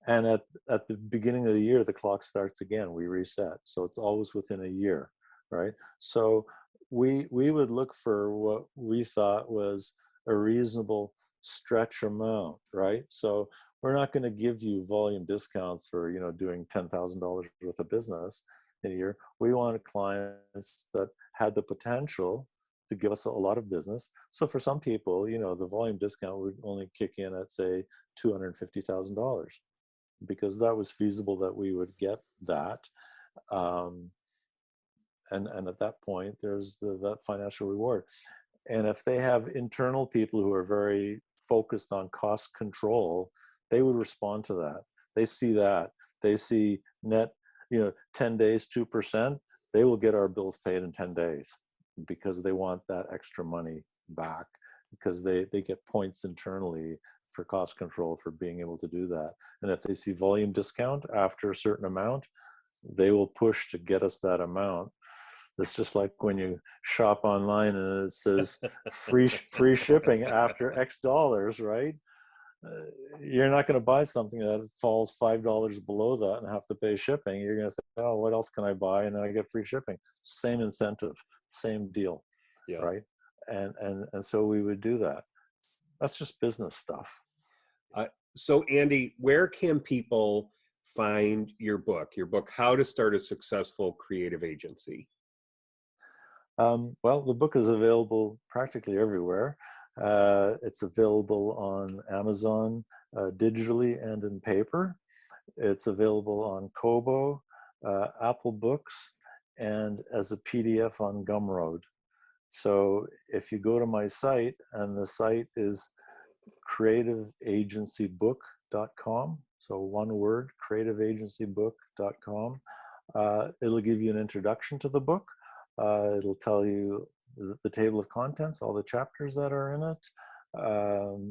Speaker 2: And at the beginning of the year, the clock starts again, we reset. So it's always within a year, right? So we would look for what we thought was a reasonable stretch amount, right? So we're not going to give you volume discounts for, doing $10,000 worth of business in a year. We wanted clients that had the potential to give us a lot of business. So for some people, the volume discount would only kick in at, say, $250,000, because that was feasible that we would get that. And at that point, there's that financial reward. And if they have internal people who are very focused on cost control, they would respond to that. They see that. They see net, 10 days, 2%, they will get our bills paid in 10 days because they want that extra money back, because they get points internally for cost control for being able to do that. And if they see volume discount after a certain amount, they will push to get us that amount. It's just like when you shop online and it says free shipping after X dollars, right? You're not going to buy something that falls $5 below that and have to pay shipping. You're going to say, oh, what else can I buy? And then I get free shipping. Same incentive, same deal,
Speaker 1: Yeah.
Speaker 2: right? And so we would do that. That's just business stuff.
Speaker 1: So Andy, where can people find your book, How to Start a Successful Creative Agency?
Speaker 2: Well, the book is available practically everywhere. It's available on Amazon digitally and in paper. It's available on Kobo, Apple Books, and as a PDF on Gumroad. So if you go to my site, and the site is creativeagencybook.com, so one word, creativeagencybook.com, it'll give you an introduction to the book. It'll tell you the table of contents, all the chapters that are in it.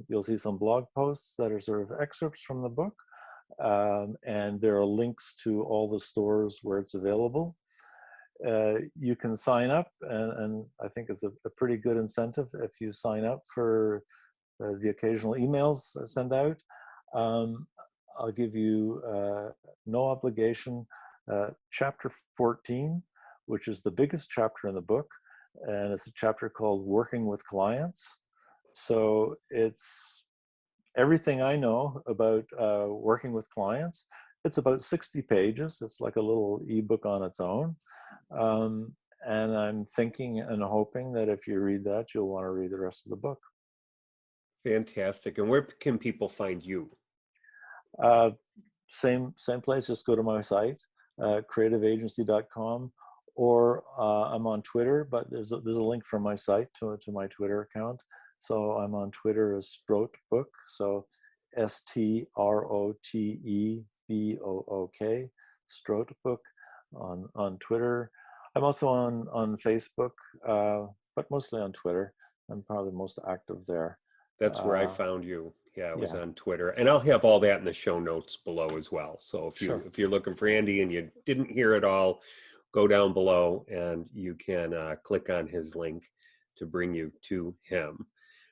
Speaker 2: You'll see some blog posts that are sort of excerpts from the book. And there are links to all the stores where it's available. You can sign up, and I think it's a pretty good incentive if you sign up for the occasional emails I send out. I'll give you no obligation chapter 14, which is the biggest chapter in the book, and it's a chapter called Working with Clients. So it's everything I know about working with clients. It's about 60 pages. It's like a little ebook on its own. And I'm thinking and hoping that if you read that, you'll want to read the rest of the book.
Speaker 1: Fantastic. And where can people find you?
Speaker 2: Same place. Just go to my site, creativeagency.com, or I'm on Twitter, but there's a link from my site to my Twitter account. So I'm on Twitter as Strote Book. So STROTEBOOK, Strote Book on Twitter. I'm also on Facebook, but mostly on Twitter. I'm probably most active there.
Speaker 1: That's where I
Speaker 2: Uh,
Speaker 1: found you. Yeah, it was
Speaker 2: yeah,
Speaker 1: on Twitter. And I'll have all that in the show notes below as well. So
Speaker 2: sure.
Speaker 1: if you're looking for Andy and you didn't hear it all, go down below and you can click on his link to bring you to him.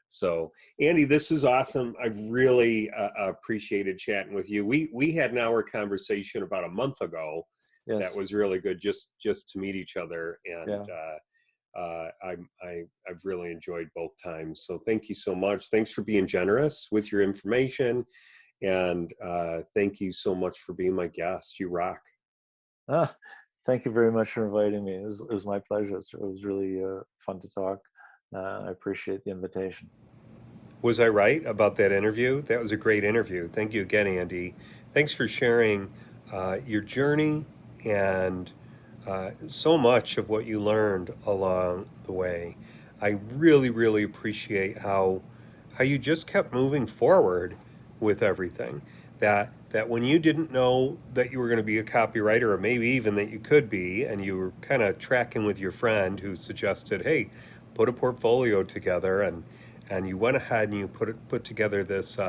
Speaker 1: So Andy, this is awesome. I really appreciated chatting with you. We had an hour conversation about a month ago. That
Speaker 2: Yes,
Speaker 1: was really good just to meet each other, and
Speaker 2: yeah.
Speaker 1: I've really enjoyed both times. So thank you so much. Thanks for being generous with your information, and thank you so much for being my guest. You rock.
Speaker 2: Ah, thank you very much for inviting me. It was my pleasure. It was really fun to talk. I appreciate the invitation.
Speaker 1: Was I right about that interview? That was a great interview. Thank you again, Andy. Thanks for sharing your journey and so much of what you learned along the way. I really, really appreciate how you just kept moving forward with everything. That when you didn't know that you were going to be a copywriter, or maybe even that you could be, and you were kind of tracking with your friend who suggested, "Hey, put a portfolio together," and you went ahead and you put together this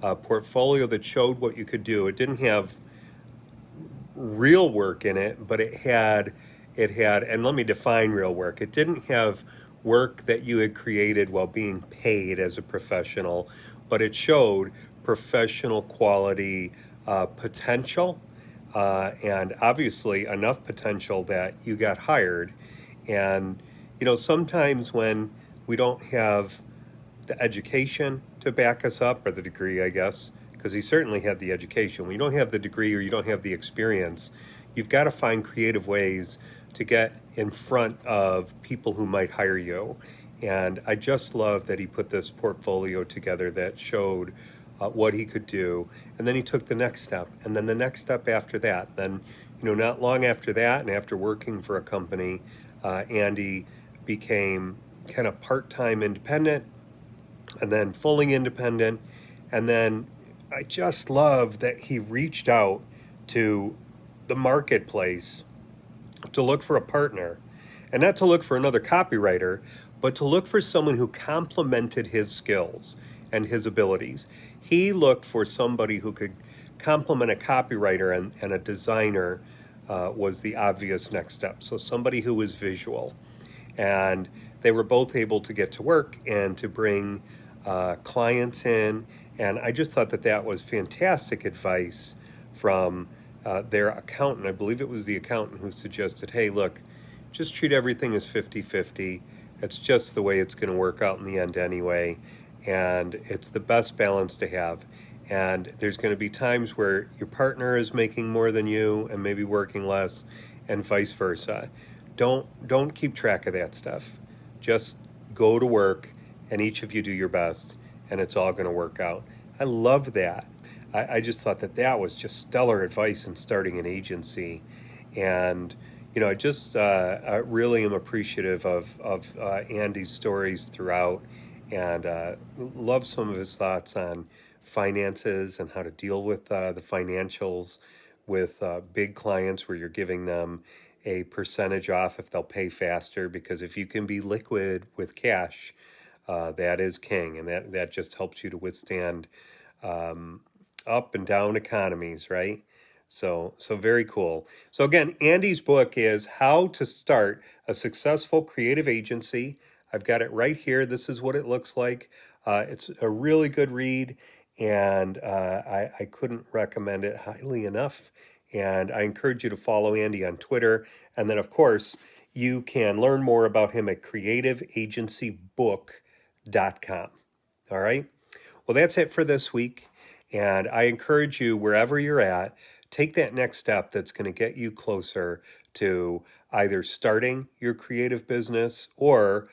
Speaker 1: portfolio that showed what you could do. It didn't have real work in it, but it had, and let me define real work. It didn't have work that you had created while being paid as a professional, but it showed professional quality potential, and obviously enough potential that you got hired. And sometimes when we don't have the education to back us up, or the degree, I guess, because he certainly had the education. When you don't have the degree or you don't have the experience, you've got to find creative ways to get in front of people who might hire you. And I just love that he put this portfolio together that showed what he could do. And then he took the next step, and then the next step after that. Then, not long after that, and after working for a company, Andy became kind of part time independent and then fully independent. And then I just love that he reached out to the marketplace to look for a partner, and not to look for another copywriter, but to look for someone who complemented his skills and his abilities. He looked for somebody who could complement a copywriter, and a designer was the obvious next step. So somebody who was visual. And they were both able to get to work and to bring clients in. And I just thought that that was fantastic advice from their accountant. I believe it was the accountant who suggested, hey, look, just treat everything as 50-50. It's just the way it's going to work out in the end anyway. And it's the best balance to have. And there's going to be times where your partner is making more than you and maybe working less, and vice versa. Don't keep track of that stuff. Just go to work, and each of you do your best, and it's all going to work out. I love that. I just thought that that was just stellar advice in starting an agency. And I just really am appreciative of Andy's stories throughout, and love some of his thoughts on finances and how to deal with the financials with big clients, where you're giving them a percentage off if they'll pay faster. Because if you can be liquid with cash, that is king, and that just helps you to withstand um, up and down economies, right? So very cool. So again, Andy's book is How to Start a Successful Creative Agency. I've got it right here. This is what it looks like. It's a really good read, and I couldn't recommend it highly enough. And I encourage you to follow Andy on Twitter. And then, of course, you can learn more about him at creativeagencybook.com. All right. Well, that's it for this week. And I encourage you, wherever you're at, take that next step that's going to get you closer to either starting your creative business, or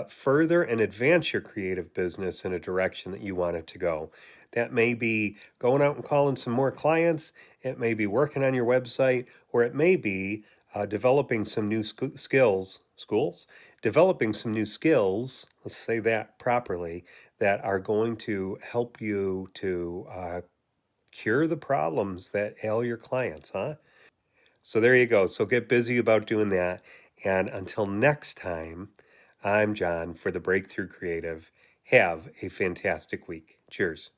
Speaker 1: further and advance your creative business in a direction that you want it to go. That may be going out and calling some more clients, it may be working on your website, or it may be developing some new developing some new skills, let's say that properly, that are going to help you to cure the problems that ail your clients, huh? So there you go. So get busy about doing that. And until next time, I'm John for the Breakthrough Creative. Have a fantastic week. Cheers.